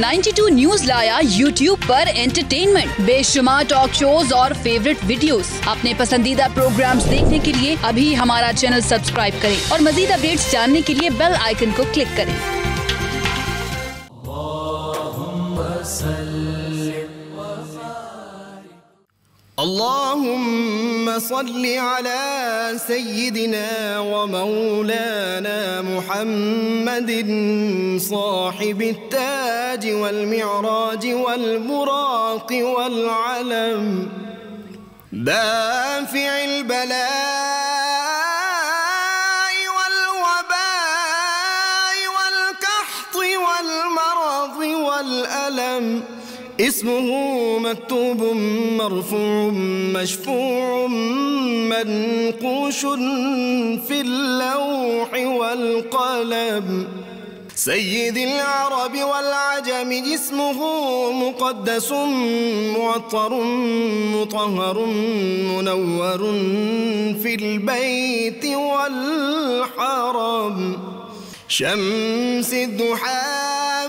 92 news لایا YouTube پر entertainment, بے شمار ٹاک شوز اور فیوریٹ ویڈیوز۔ اپنے پسندیدہ پروگرامز دیکھنے کے لیے ابھی ہمارا چینل سبسکرائب کریں اور مزید اپڈیٹس جاننے کے لیے بیل آئیکن کو کلک کریں۔ اللهم صل على سيدنا ومولانا محمد صاحب التاج والمعراج والبراق والعلم دافع البلاء والوباء والقحط والمرض والألم، اسمه مكتوب مرفوع مشفوع منقوش في اللوح والقلم، سيد العرب والعجم، اسمه مقدس معطر مطهر منور في البيت والحرم، شمس الضحى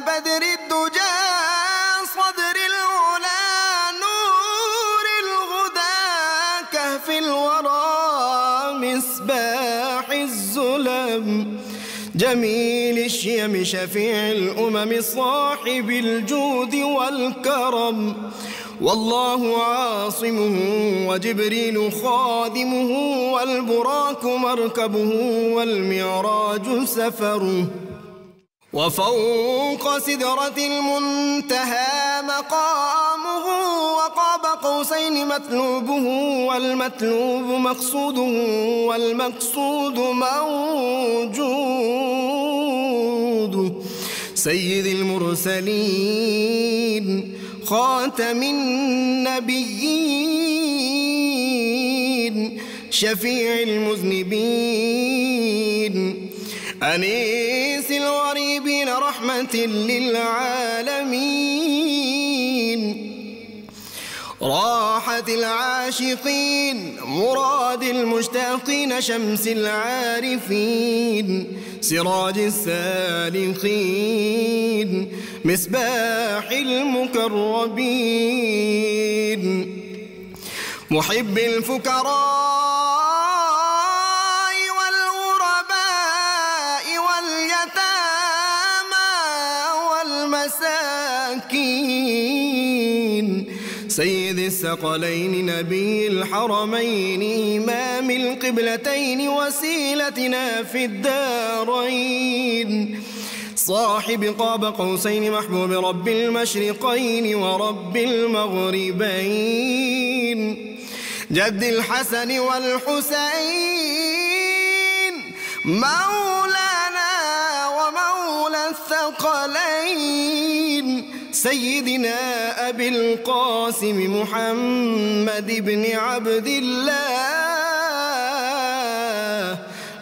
بدر الدجى صدر العلا نور الهدى كهف الورى مصباح الظلم، جميل الشيم شفيع الأمم صاحب الجود والكرم، والله عاصمه وجبريل خادمه والبراك مركبه والمعراج سفره، وفوق سدرة المنتهى مقامه، وقاب قوسين مطلوبه والمطلوب مقصوده والمقصود موجود، سيد المرسلين خاتم النبيين شفيع المذنبين أنيس الغريبين رحمة للعالمين، راحة العاشقين مراد المشتاقين، شمس العارفين سراج السالكين مصباح المقربين، محب الفقراء سيد الثقلين نبي الحرمين إمام القبلتين وسيلتنا في الدارين، صاحب قاب قوسين محبوب رب المشرقين ورب المغربين، جد الحسن والحسين مولانا ومولى الثقلين، سيدنا أبي القاسم محمد بن عبد الله،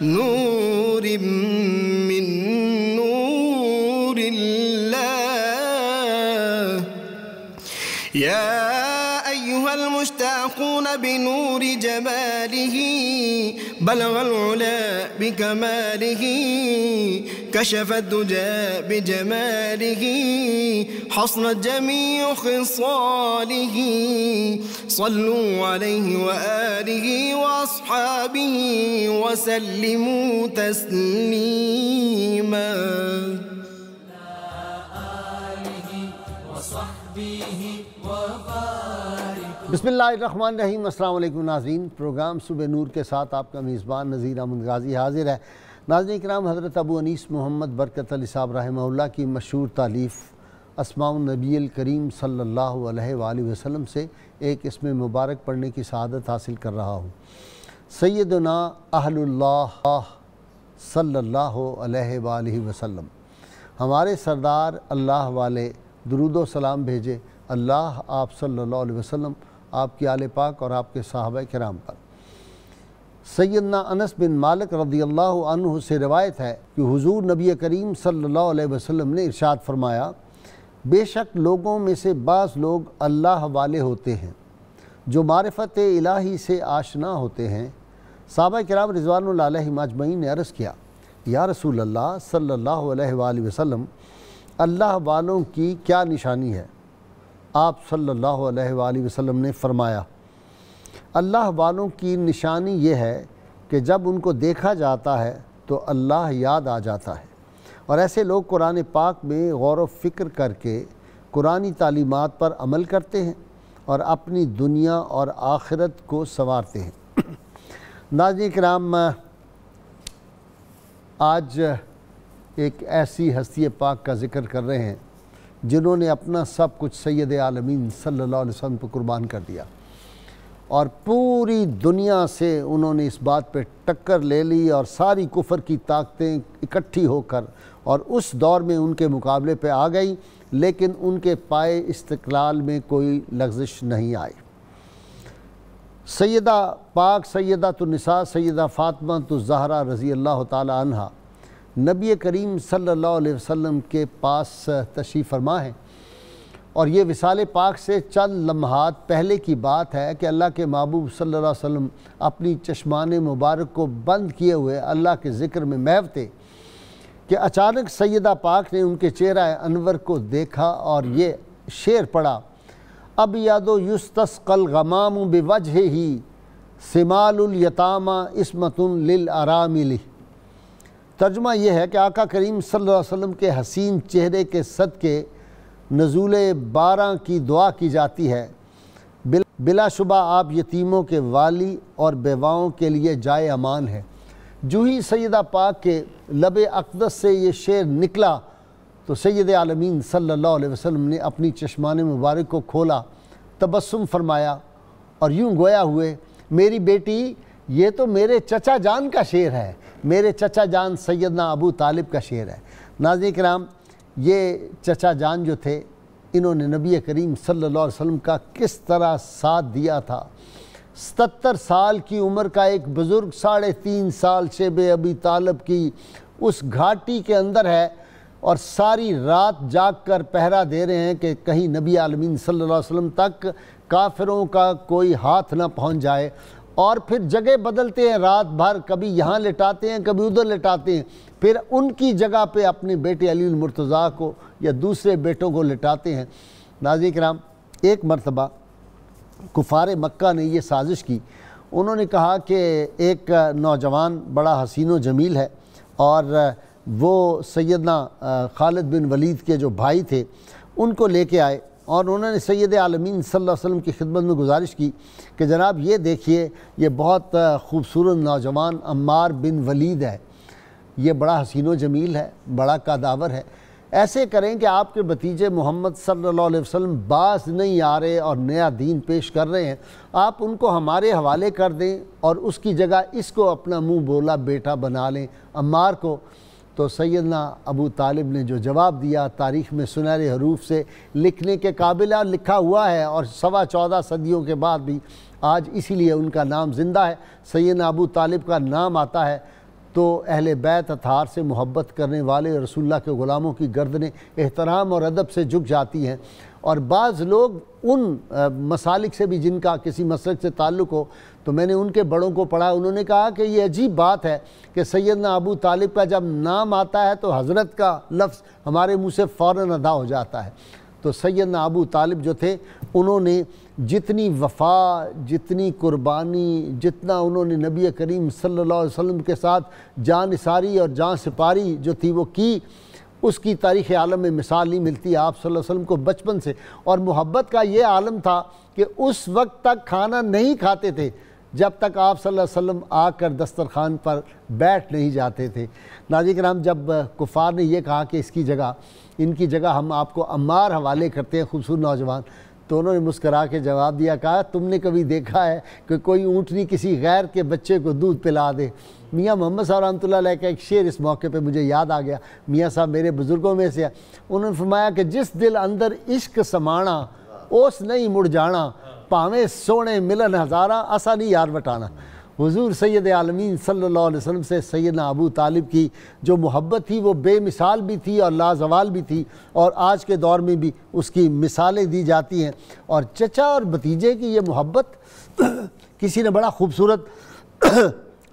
نور من نور الله، يا أيها المشتاقون بنور جماله، بلغ العلا بكماله، كشف الدجى بجماله، حصنت جميع خصاله، صلوا عليه وآله وأصحابه وسلموا تسليما، بسم اللہ الرحمن الرحیم۔ السلام علیکم ناظرین، پروگرام صبح نور کے ساتھ آپ کا میزبان نذیر احمد غازی حاضر ہے۔ ناظرین کرام، حضرت ابو انیس محمد برکت علی صاحب رحمہ اللہ کی مشہور تالیف اسماء النبی الکریم صلی اللہ علیہ وآلہ وسلم سے ایک اسم مبارک پڑھنے کی سعادت حاصل کر رہا ہوں۔ سیدنا اہل اللہ صلی اللہ علیہ وآلہ وسلم، ہمارے سردار اللہ والے درود و سلام بھیجے اللہ آپ صلی اللہ علیہ وسلم، آپ کی آل پاک اور آپ کے صحابہ کرام پر۔ سیدنا انس بن مالک رضی اللہ عنہ سے روایت ہے کہ حضور نبی کریم صلی اللہ علیہ وسلم نے ارشاد فرمایا، بے شک لوگوں میں سے بعض لوگ اللہ والے ہوتے ہیں جو معرفت الہی سے آشنا ہوتے ہیں۔ صحابہ کرام رضوان اللہ علیہم اجمعین نے عرض کیا، یا رسول اللہ صلی اللہ علیہ وآلہ وسلم، اللہ والوں کی کیا نشانی ہے؟ آپ صلی اللہ علیہ وآلہ وسلم نے فرمایا اللہ والوں کی نشانی یہ ہے کہ جب ان کو دیکھا جاتا ہے تو اللہ یاد آ جاتا ہے، اور ایسے لوگ قرآن پاک میں غور و فکر کر کے قرآنی تعلیمات پر عمل کرتے ہیں اور اپنی دنیا اور آخرت کو سنوارتے ہیں۔ ناظرین کرام، آج ایک ایسی ہستی پاک کا ذکر کر رہے ہیں جنہوں نے اپنا سب کچھ سید عالمین صلی اللہ علیہ وسلم پر قربان کر دیا، اور پوری دنیا سے انہوں نے اس بات پہ ٹکر لے لی اور ساری کفر کی طاقتیں اکٹھی ہو کر اور اس دور میں ان کے مقابلے پہ آ گئی، لیکن ان کے پائے استقلال میں کوئی لغزش نہیں آئی۔ سیدہ پاک سیدۃ النساء سیدہ فاطمہ الزہرا رضی اللہ تعالی عنہا نبی کریم صلی اللہ علیہ وسلم کے پاس تشریف فرما ہیں، اور یہ وصال پاک سے چند لمحات پہلے کی بات ہے کہ اللہ کے محبوب صلی اللہ علیہ وسلم اپنی چشمان مبارک کو بند کیے ہوئے اللہ کے ذکر میں محو تھے کہ اچانک سیدہ پاک نے ان کے چہرہ انور کو دیکھا اور یہ شعر پڑھا ابیض یستسقی الغمام بوجہہ سمال الیتامی عصمۃ للارامل۔ ترجمہ یہ ہے کہ آقا کریم صلی اللہ علیہ وسلم کے حسین چہرے کے صدقے نزول باران کی دعا کی جاتی ہے، بلا شبہ آپ یتیموں کے والی اور بیواؤں کے لیے جائے امان ہے۔ جو ہی سیدہ پاک کے لب اقدس سے یہ شعر نکلا تو سید عالمین صلی اللہ علیہ وسلم نے اپنی چشمان مبارک کو کھولا، تبسم فرمایا اور یوں گویا ہوئے میری بیٹی یہ تو میرے چچا جان کا شعر ہے، میرے چچا جان سیدنا ابو طالب کا شعر ہے۔ ناظرین کرام، یہ چچا جان جو تھے انہوں نے نبی کریم صلی اللہ علیہ وسلم کا کس طرح ساتھ دیا تھا۔ 77 سال کی عمر کا ایک بزرگ 3.5 سال شیب ابی طالب کی اس گھاٹی کے اندر ہے اور ساری رات جاگ کر پہرا دے رہے ہیں کہ کہیں نبی عالمین صلی اللہ علیہ وسلم تک کافروں کا کوئی ہاتھ نہ پہنچ جائے، اور پھر جگہ بدلتے ہیں رات بھر، کبھی یہاں لٹاتے ہیں کبھی ادھر لٹاتے ہیں، پھر ان کی جگہ پہ اپنے بیٹے علی المرتضیٰ کو یا دوسرے بیٹوں کو لٹاتے ہیں۔ ناظرین کرام، ایک مرتبہ کفار مکہ نے یہ سازش کی، انہوں نے کہا کہ ایک نوجوان بڑا حسین و جمیل ہے، اور وہ سیدنا خالد بن ولید کے جو بھائی تھے ان کو لے کے آئے، اور انہوں نے سید عالمین صلی اللہ علیہ وسلم کی خدمت میں گزارش کی کہ جناب یہ دیکھیے یہ بہت خوبصورت نوجوان عمار بن ولید ہے، یہ بڑا حسین و جمیل ہے، بڑا قداور ہے، ایسے کریں کہ آپ کے بھتیجے محمد صلی اللہ علیہ وسلم باز نہیں آ رہے اور نیا دین پیش کر رہے ہیں، آپ ان کو ہمارے حوالے کر دیں اور اس کی جگہ اس کو اپنا منہ بولا بیٹا بنا لیں عمار کو۔ تو سیدنا ابو طالب نے جو جواب دیا تاریخ میں سنہرے حروف سے لکھنے کے قابل لکھا ہوا ہے، اور 14.25 صدیوں کے بعد بھی آج اسی لیے ان کا نام زندہ ہے۔ سیدنا ابو طالب کا نام آتا ہے تو اہل بیت اطہار سے محبت کرنے والے رسول اللہ کے غلاموں کی گردنیں احترام اور ادب سے جھک جاتی ہیں، اور بعض لوگ ان مسالک سے بھی جن کا کسی مسلک سے تعلق ہو، تو میں نے ان کے بڑوں کو پڑھا، انہوں نے کہا کہ یہ عجیب بات ہے کہ سیدنا ابو طالب کا جب نام آتا ہے تو حضرت کا لفظ ہمارے منہ سے فوراً ادا ہو جاتا ہے۔ تو سیدنا ابو طالب جو تھے انہوں نے جتنی وفا، جتنی قربانی، جتنا انہوں نے نبی کریم صلی اللہ علیہ وسلم کے ساتھ جان نثاری اور جان سپاری جو تھی وہ کی، اس کی تاریخ عالم میں مثال نہیں ملتی آپ صلی اللہ علیہ وسلم کو بچپن سے، اور محبت کا یہ عالم تھا کہ اس وقت تک کھانا نہیں کھاتے تھے جب تک آپ صلی اللہ علیہ وسلم آ کر دسترخوان پر بیٹھ نہیں جاتے تھے۔ ناظرین کرام، جب کفار نے یہ کہا کہ ان کی جگہ ہم آپ کو عمار حوالے کرتے ہیں، خوبصورت نوجوان، تو انہوں نے مسکرا کے جواب دیا، کہا تم نے کبھی دیکھا ہے کہ کوئی اونٹنی کسی غیر کے بچے کو دودھ پلا دے؟ میاں محمد صاحب رحمۃ اللہ علیہ کا ایک شعر اس موقع پہ مجھے یاد آ گیا، میاں صاحب میرے بزرگوں میں سے ہے، انہوں نے فرمایا کہ جس دل اندر عشق سمانا اس نہیں مڑ جانا، پاویں سونے ملن ہزارہ اسا نہیں یار وٹانا۔ حضور سید عالمین صلی اللہ علیہ وسلم سے سیدنا ابو طالب کی جو محبت تھی وہ بے مثال بھی تھی اور لازوال بھی تھی، اور آج کے دور میں بھی اس کی مثالیں دی جاتی ہیں۔ اور چچا اور بھتیجے کی یہ محبت، کسی نے بڑا خوبصورت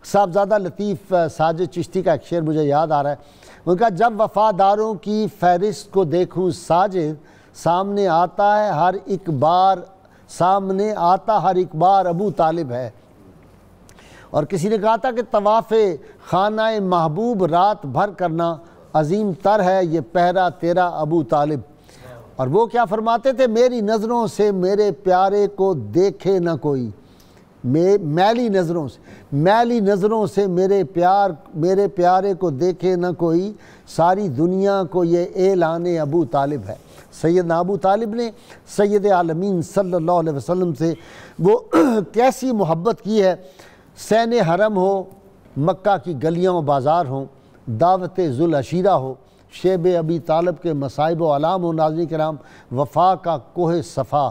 صاحبزادہ لطیف ساجد چشتی کا ایک شعر مجھے یاد آ رہا ہے، ان کا جب وفاداروں کی فہرست کو دیکھوں ساجد، سامنے آتا ہر ایک بار ابو طالب ہے۔ اور کسی نے کہا تھا کہ طواف خانہ محبوب رات بھر کرنا عظیم تر ہے، یہ پہرا تیرا ابو طالب۔ اور وہ کیا فرماتے تھے؟ میری نظروں سے میرے پیارے کو دیکھے نہ کوئی، میلی نظروں سے میرے پیارے کو دیکھے نہ کوئی، ساری دنیا کو یہ اعلان ابو طالب ہے۔ سیدنا ابو طالب نے سید عالمین صلی اللہ علیہ وسلم سے وہ کیسی محبت کی ہے۔ سین حرم ہو، مکہ کی گلیاں و بازار ہوں، دعوت ذوالعشیرہ ہو، شیب ابی طالب کے مصائب و علام ہو، ناظرین کرام، وفا کا کوہ صفا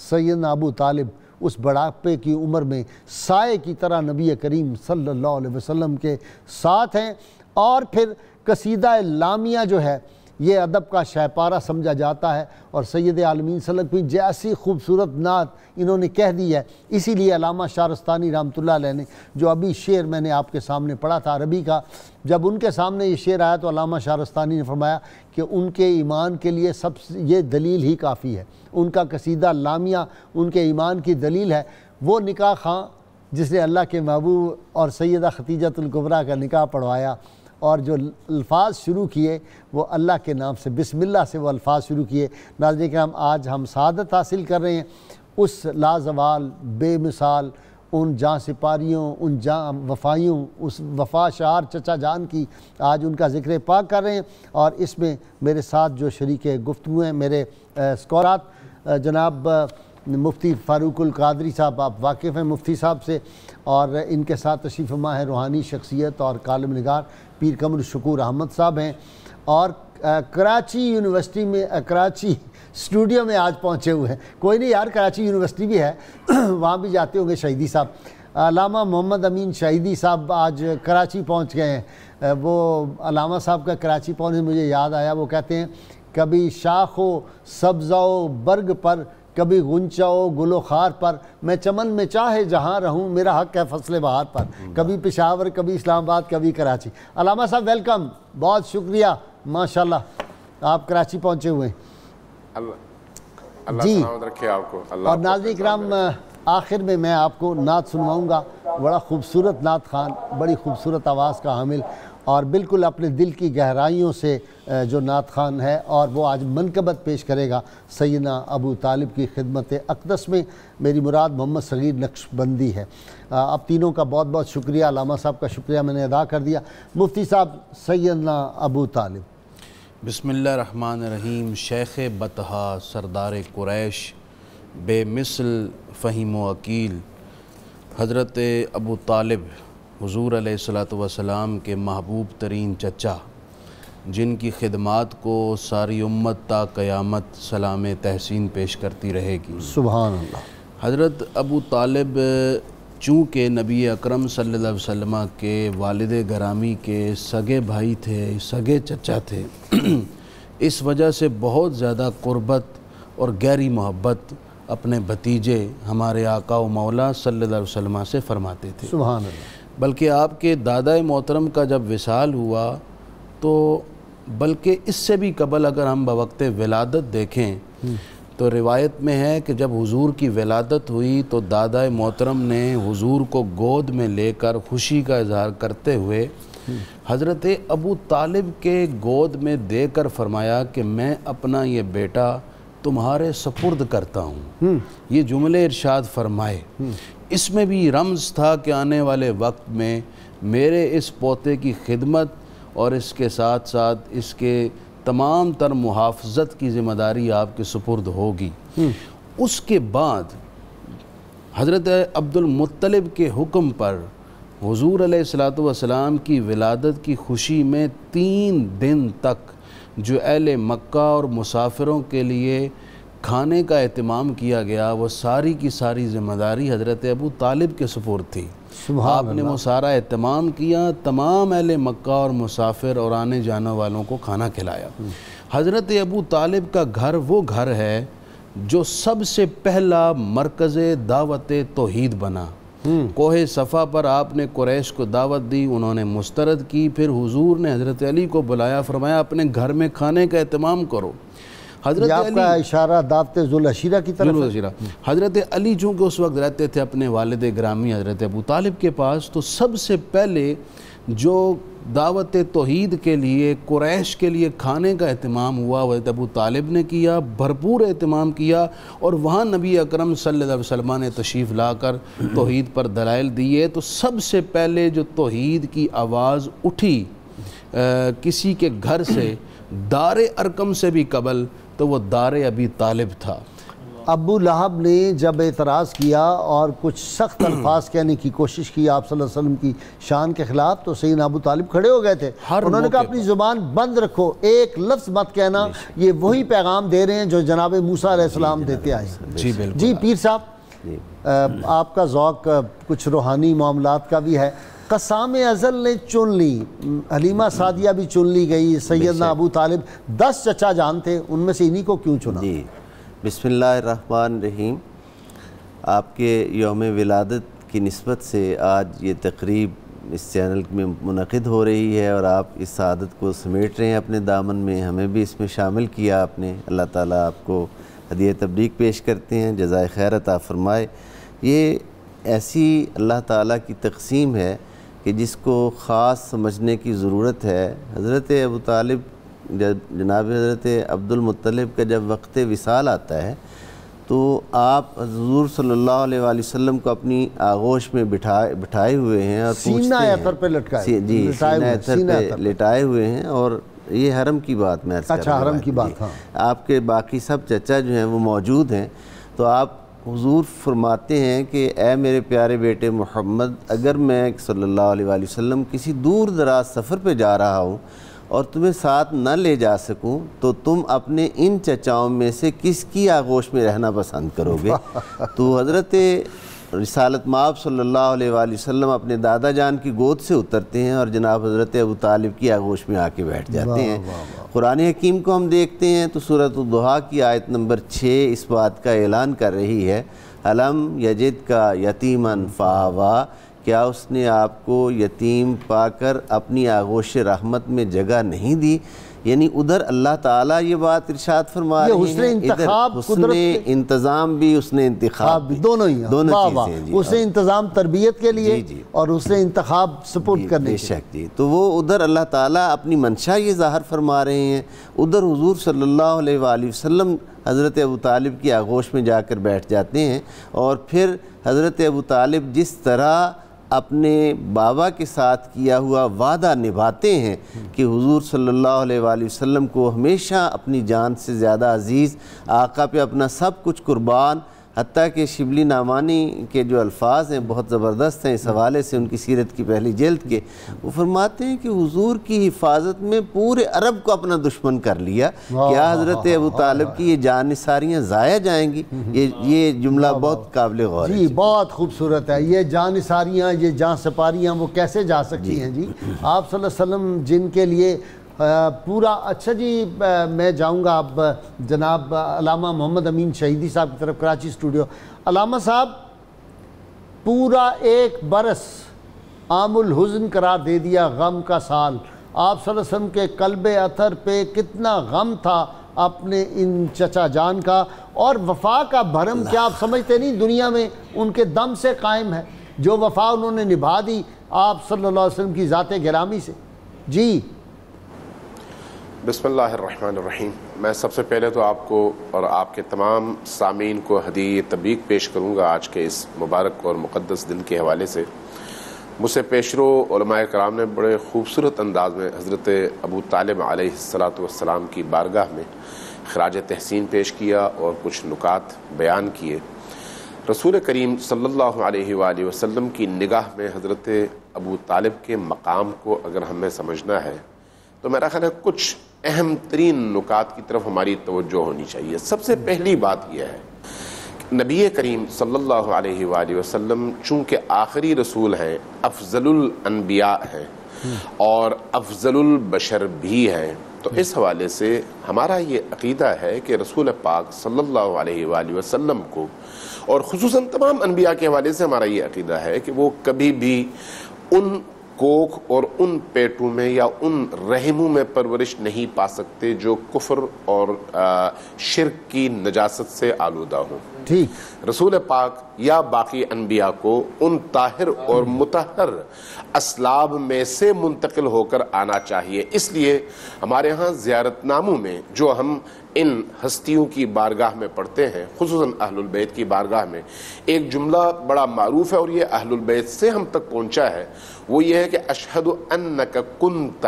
سیدنا ابو طالب اس بڑھاپے کی عمر میں سائے کی طرح نبی کریم صلی اللہ علیہ وسلم کے ساتھ ہیں۔ اور پھر قصیدہ لامیہ جو ہے یہ ادب کا شہپارہ سمجھا جاتا ہے، اور سید عالمین صلی اللہ علیہ وسلم کی جیسی خوبصورت نعت انہوں نے کہہ دی ہے۔ اسی لیے علامہ شارستانی رحمۃ اللہ علیہ نے جو ابھی شعر میں نے آپ کے سامنے پڑھا تھا عربی کا، جب ان کے سامنے یہ شعر آیا تو علامہ شارستانی نے فرمایا کہ ان کے ایمان کے لیے یہ دلیل ہی کافی ہے۔ ان کا قصیدہ لامیہ ان کے ایمان کی دلیل ہے۔ وہ نکاح خاں جس نے اللہ کے محبوب اور سیدہ ختیجۃ الکبریٰ کا نکاح پڑھوایا، اور جو الفاظ شروع کیے وہ اللہ کے نام سے، بسم اللہ سے وہ الفاظ شروع کیے۔ ناظرین کرام، آج ہم سعادت حاصل کر رہے ہیں اس لازوال بے مثال ان جاں سپاریوں، ان جاں وفائیوں، اس وفا شعار چچا جان کی آج ان کا ذکر پاک کر رہے ہیں۔ اور اس میں میرے ساتھ جو شریک گفتگو ہیں میرے اسکورات، جناب مفتی فاروق القادری صاحب، آپ واقف ہیں مفتی صاحب سے، اور ان کے ساتھ تشریف فرما ہے روحانی شخصیت اور کالم نگار پیر قمر شکور احمد صاحب ہیں، اور کراچی یونیورسٹی میں کراچی اسٹوڈیو میں آج پہنچے ہوئے ہیں۔ کوئی نہیں یار، کراچی یونیورسٹی بھی ہے، وہاں بھی جاتے ہوں گے شہیدی صاحب۔ علامہ محمد امین شہیدی صاحب آج کراچی پہنچ گئے ہیں۔ وہ علامہ صاحب کا کراچی پہنچنے مجھے یاد آیا، وہ کہتے ہیں کبھی شاخ و سبزہ و برگ پر، کبھی غنچہ و گل و خار پر، میں چمن میں چاہے جہاں رہوں، میرا حق ہے فصل بہار پر۔ کبھی پشاور، کبھی اسلام آباد، کبھی کراچی۔ علامہ صاحب ویلکم، بہت شکریہ، ماشاءاللہ آپ کراچی پہنچے ہوئے ہیں۔ اللہ جی، سلامت رکھے آپ کو۔ اور ناظرین کرام، آخر میں آپ کو نعت سنواؤں گا، بڑا خوبصورت نعت خوان، بڑی خوبصورت آواز کا حامل، اور بالکل اپنے دل کی گہرائیوں سے جو نعت خوان ہے، اور وہ آج منقبت پیش کرے گا سیدنا ابو طالب کی خدمت اقدس میں۔ میری مراد محمد صغیر نقشبندی ہے۔ اب تینوں کا بہت بہت شکریہ، علامہ صاحب کا شکریہ میں نے ادا کر دیا۔ مفتی صاحب، سیدنا ابو طالب۔ بسم اللہ الرحمن الرحیم۔ شیخ بطحا، سردار قریش، بے مثل فہیم و عقیل، حضرت ابو طالب حضور علیہ السلام کے محبوب ترین چچا، جن کی خدمات کو ساری امت تا قیامت سلام تحسین پیش کرتی رہے گی۔ سبحان اللہ۔ حضرت ابو طالب چونکہ نبی اکرم صلی اللہ علیہ وسلم کے والد گرامی کے سگے بھائی تھے، سگے چچا تھے، اس وجہ سے بہت زیادہ قربت اور گہری محبت اپنے بھتیجے ہمارے آقا و مولا صلی اللہ علیہ وسلم سے فرماتے تھے۔ سبحان اللہ۔ بلکہ آپ کے دادا محترم کا جب وصال ہوا تو بلکہ اس سے بھی قبل اگر ہم بوقت ولادت دیکھیں تو روایت میں ہے کہ جب حضور کی ولادت ہوئی تو دادا محترم نے حضور کو گود میں لے کر خوشی کا اظہار کرتے ہوئے حضرت ابو طالب کے گود میں دے کر فرمایا کہ میں اپنا یہ بیٹا تمہارے سپرد کرتا ہوں۔ یہ جملے ارشاد فرمائے۔ اس میں بھی رمز تھا کہ آنے والے وقت میں میرے اس پوتے کی خدمت اور اس کے ساتھ ساتھ اس کے تمام تر محافظت کی ذمہ داری آپ کے سپرد ہوگی۔ اس کے بعد حضرت عبد المطلب کے حکم پر حضور علیہ السلام کی ولادت کی خوشی میں 3 دن تک جو اہل مکہ اور مسافروں کے لیے کھانے کا اہتمام کیا گیا، وہ ساری کی ساری ذمہ داری حضرت ابو طالب کے سپرد تھی۔ آپ نے وہ سارا اہتمام کیا، تمام اہل مکہ اور مسافر اور آنے جانے والوں کو کھانا کھلایا۔ حضرت ابو طالب کا گھر وہ گھر ہے جو سب سے پہلا مرکز دعوت توحید بنا۔ کوہ صفا پر آپ نے قریش کو دعوت دی، انہوں نے مسترد کی، پھر حضور نے حضرت علی کو بلایا، فرمایا اپنے گھر میں کھانے کا اہتمام کرو۔ حضرت آپ کا اشارہ دعوت ذوالعشیرہ کی طرف ہے۔ حضرت علی چونکہ اس وقت رہتے تھے اپنے والد گرامی حضرت ابو طالب کے پاس، تو سب سے پہلے جو دعوت توحید کے لیے قریش کے لیے کھانے کا اہتمام ہوا حضرت ابو طالب نے کیا، بھرپور اہتمام کیا، اور وہاں نبی اکرم صلی اللہ علیہ وسلم نے تشریف لا کر توحید پر دلائل دیے۔ تو سب سے پہلے جو توحید کی آواز اٹھی کسی کے گھر سے، دار ارقم سے بھی قبل، تو وہ دار ابی طالب تھا۔ ابو لہب نے جب اعتراض کیا اور کچھ سخت الفاظ کہنے کی کوشش کی آپ صلی اللہ علیہ وسلم کی شان کے خلاف، تو سیدنا ابو طالب کھڑے ہو گئے تھے، انہوں نے کہا اپنی زبان بند رکھو، ایک لفظ مت کہنا۔ یہ وہی پیغام دے رہے ہیں جو جناب موسیٰ علیہ السلام دیتے آئے۔ جی بالکل۔ جی پیر صاحب، آپ کا ذوق کچھ روحانی معاملات کا بھی ہے۔ قسام ازل نے چن لی، حلیمہ سعدیہ بھی چن لی گئی، سیدنا ابو طالب 10 چچا جان تھے، ان میں سے انہی کو کیوں چنا؟ جی بسم اللہ الرحمن الرحیم۔ آپ کے یوم ولادت کی نسبت سے آج یہ تقریب اس چینل میں منعقد ہو رہی ہے، اور آپ اس سعادت کو سمیٹ رہے ہیں اپنے دامن میں، ہمیں بھی اس میں شامل کیا آپ نے۔ اللہ تعالیٰ آپ کو ہدیہ تبریک پیش کرتے ہیں، جزائے خیر عطا فرمائے۔ یہ ایسی اللہ تعالیٰ کی تقسیم ہے کہ جس کو خاص سمجھنے کی ضرورت ہے۔ حضرت ابو طالب، جناب حضرت عبد المطلب کا جب وقت وصال آتا ہے تو آپ حضور صلی اللہ علیہ وآلہ وسلم کو اپنی آغوش میں بٹھائے ہوئے ہیں اور سینہ ایتھر پہ لٹکائے، جی سینہ ایتھر پہ لٹائے ہوئے ہیں، اور یہ حرم کی بات میں اچھا حرم کی بات، ہاں آپ کے باقی سب چچا جو ہیں وہ موجود ہیں، تو آپ حضور فرماتے ہیں کہ اے میرے پیارے بیٹے محمد، اگر میں صلی اللہ علیہ وآلہ وسلم کسی دور دراز سفر پہ جا رہا ہوں اور تمہیں ساتھ نہ لے جا سکوں تو تم اپنے ان چچاؤں میں سے کس کی آغوش میں رہنا پسند کرو گے؟ تو حضرت رسالت مآب صلی اللہ علیہ وآلہ وسلم اپنے دادا جان کی گود سے اترتے ہیں اور جناب حضرت ابو طالب کی آغوش میں آ کے بیٹھ جاتے ہیں۔ قرآن حکیم کو ہم دیکھتے ہیں تو سورۃ الضحیٰ کی آیت نمبر 6 اس بات کا اعلان کر رہی ہے، الم یجد کا یتیماً فآویٰ، کیا اس نے آپ کو یتیم پا کر اپنی آغوش رحمت میں جگہ نہیں دی؟ یعنی ادھر اللہ تعالیٰ یہ بات ارشاد فرما رہے ہیں، ادھر حسن انتظام بھی، اس نے انتخاب بھی، دونوں ہی، دونوں چیزیں، اس نے انتظام تربیت کے لیے اور اس نے انتخاب سپورٹ کرنے بے شک جی۔ تو وہ ادھر اللہ تعالیٰ اپنی منشا یہ ظاہر فرما رہے ہیں، ادھر حضور صلی اللہ علیہ وآلہ وسلم حضرت ابو طالب کی آغوش میں جا کر بیٹھ جاتے ہیں، اور پھر حضرت ابو طالب جس طرح اپنے بابا کے ساتھ کیا ہوا وعدہ نبھاتے ہیں کہ حضور صلی اللہ علیہ وآلہ وسلم کو ہمیشہ اپنی جان سے زیادہ عزیز، آقا پہ اپنا سب کچھ قربان، حتیٰ کہ شبلی نعمانی کے جو الفاظ ہیں بہت زبردست ہیں اس حوالے سے، ان کی سیرت کی پہلی جلد کے، وہ فرماتے ہیں کہ حضور کی حفاظت میں پورے عرب کو اپنا دشمن کر لیا، کیا حضرت ابو طالب کی یہ جان نثاریاں ضائع جائیں گی؟ یہ جملہ بہت قابل غور ہے جی، بہت خوبصورت ہے۔ یہ جان نثاریاں، یہ جان سپاریاں وہ کیسے جا سکتی ہیں جی؟ آپ صلی اللہ علیہ وسلم جن کے لیے پورا، اچھا جی میں جاؤں گا اب جناب علامہ محمد امین شہیدی صاحب کی طرف، کراچی اسٹوڈیو۔ علامہ صاحب، پورا 1 برس عام الحزن قرار دے دیا، غم کا سال، آپ صلی اللہ علیہ وسلم کے قلب اطہر پہ کتنا غم تھا اپنے ان چچا جان کا، اور وفا کا بھرم کیا آپ سمجھتے نہیں دنیا میں ان کے دم سے قائم ہے، جو وفا انہوں نے نبھا دی آپ صلی اللہ علیہ وسلم کی ذات گرامی سے؟ جی بسم اللہ الرحمن الرحیم۔ میں سب سے پہلے تو آپ کو اور آپ کے تمام سامعین کو ہدیہ تبریک پیش کروں گا آج کے اس مبارک اور مقدس دن کے حوالے سے۔ مجھ سے پیشرو علماء کرام نے بڑے خوبصورت انداز میں حضرت ابو طالب علیہ السلام کی بارگاہ میں خراج تحسین پیش کیا اور کچھ نکات بیان کیے۔ رسول کریم صلی اللہ علیہ وآلہ وسلم کی نگاہ میں حضرت ابو طالب کے مقام کو اگر ہمیں سمجھنا ہے تو میرا خیال ہے کچھ اہم ترین نکات کی طرف ہماری توجہ ہونی چاہیے۔ سب سے پہلی بات یہ ہے کہ نبی کریم صلی اللہ علیہ وآلہ وسلم چونکہ آخری رسول ہیں، افضل الانبیاء ہیں اور افضل البشر بھی ہیں، تو اس حوالے سے ہمارا یہ عقیدہ ہے کہ رسول پاک صلی اللہ علیہ وآلہ وسلم کو، اور خصوصاً تمام انبیاء کے حوالے سے ہمارا یہ عقیدہ ہے کہ وہ کبھی بھی ان کوکھ اور ان پیٹوں میں یا ان رحموں میں پرورش نہیں پا سکتے جو کفر اور شرک کی نجاست سے آلودہ ہوں. ٹھیک. رسول پاک یا باقی انبیاء کو ان طاہر اور مطہر اسلاب میں سے منتقل ہو کر آنا چاہیے. اس لیے ہمارے ہاں زیارت ناموں میں جو ہم ان ہستیوں کی بارگاہ میں پڑھتے ہیں، خصوصاً اہل البیت کی بارگاہ میں، ایک جملہ بڑا معروف ہے اور یہ اہل البیت سے ہم تک پہنچا ہے. وہ یہ ہے کہ اشہد انک کنت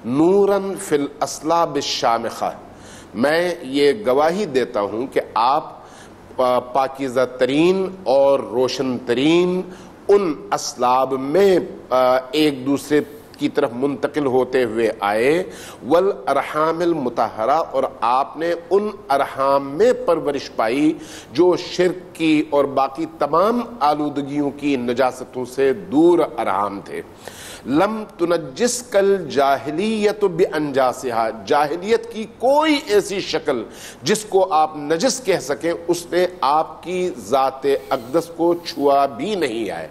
نوراً فی الاسلاب الشامخہ، میں یہ گواہی دیتا ہوں کہ آپ پاکیزہ ترین اور روشن ترین ان اسلاب میں ایک دوسرے کی طرف منتقل ہوتے ہوئے آئے، والارحام المطہرہ، اور آپ نے ان ارحام میں پرورش پائی جو شرک کی اور باقی تمام آلودگیوں کی نجاستوں سے دور ارحام تھے. لم تنجس کل جاہلیت بانجاسہا، جاہلیت کی کوئی ایسی شکل جس کو آپ نجس کہہ سکیں اس نے آپ کی ذات اقدس کو چھوا بھی نہیں ہے.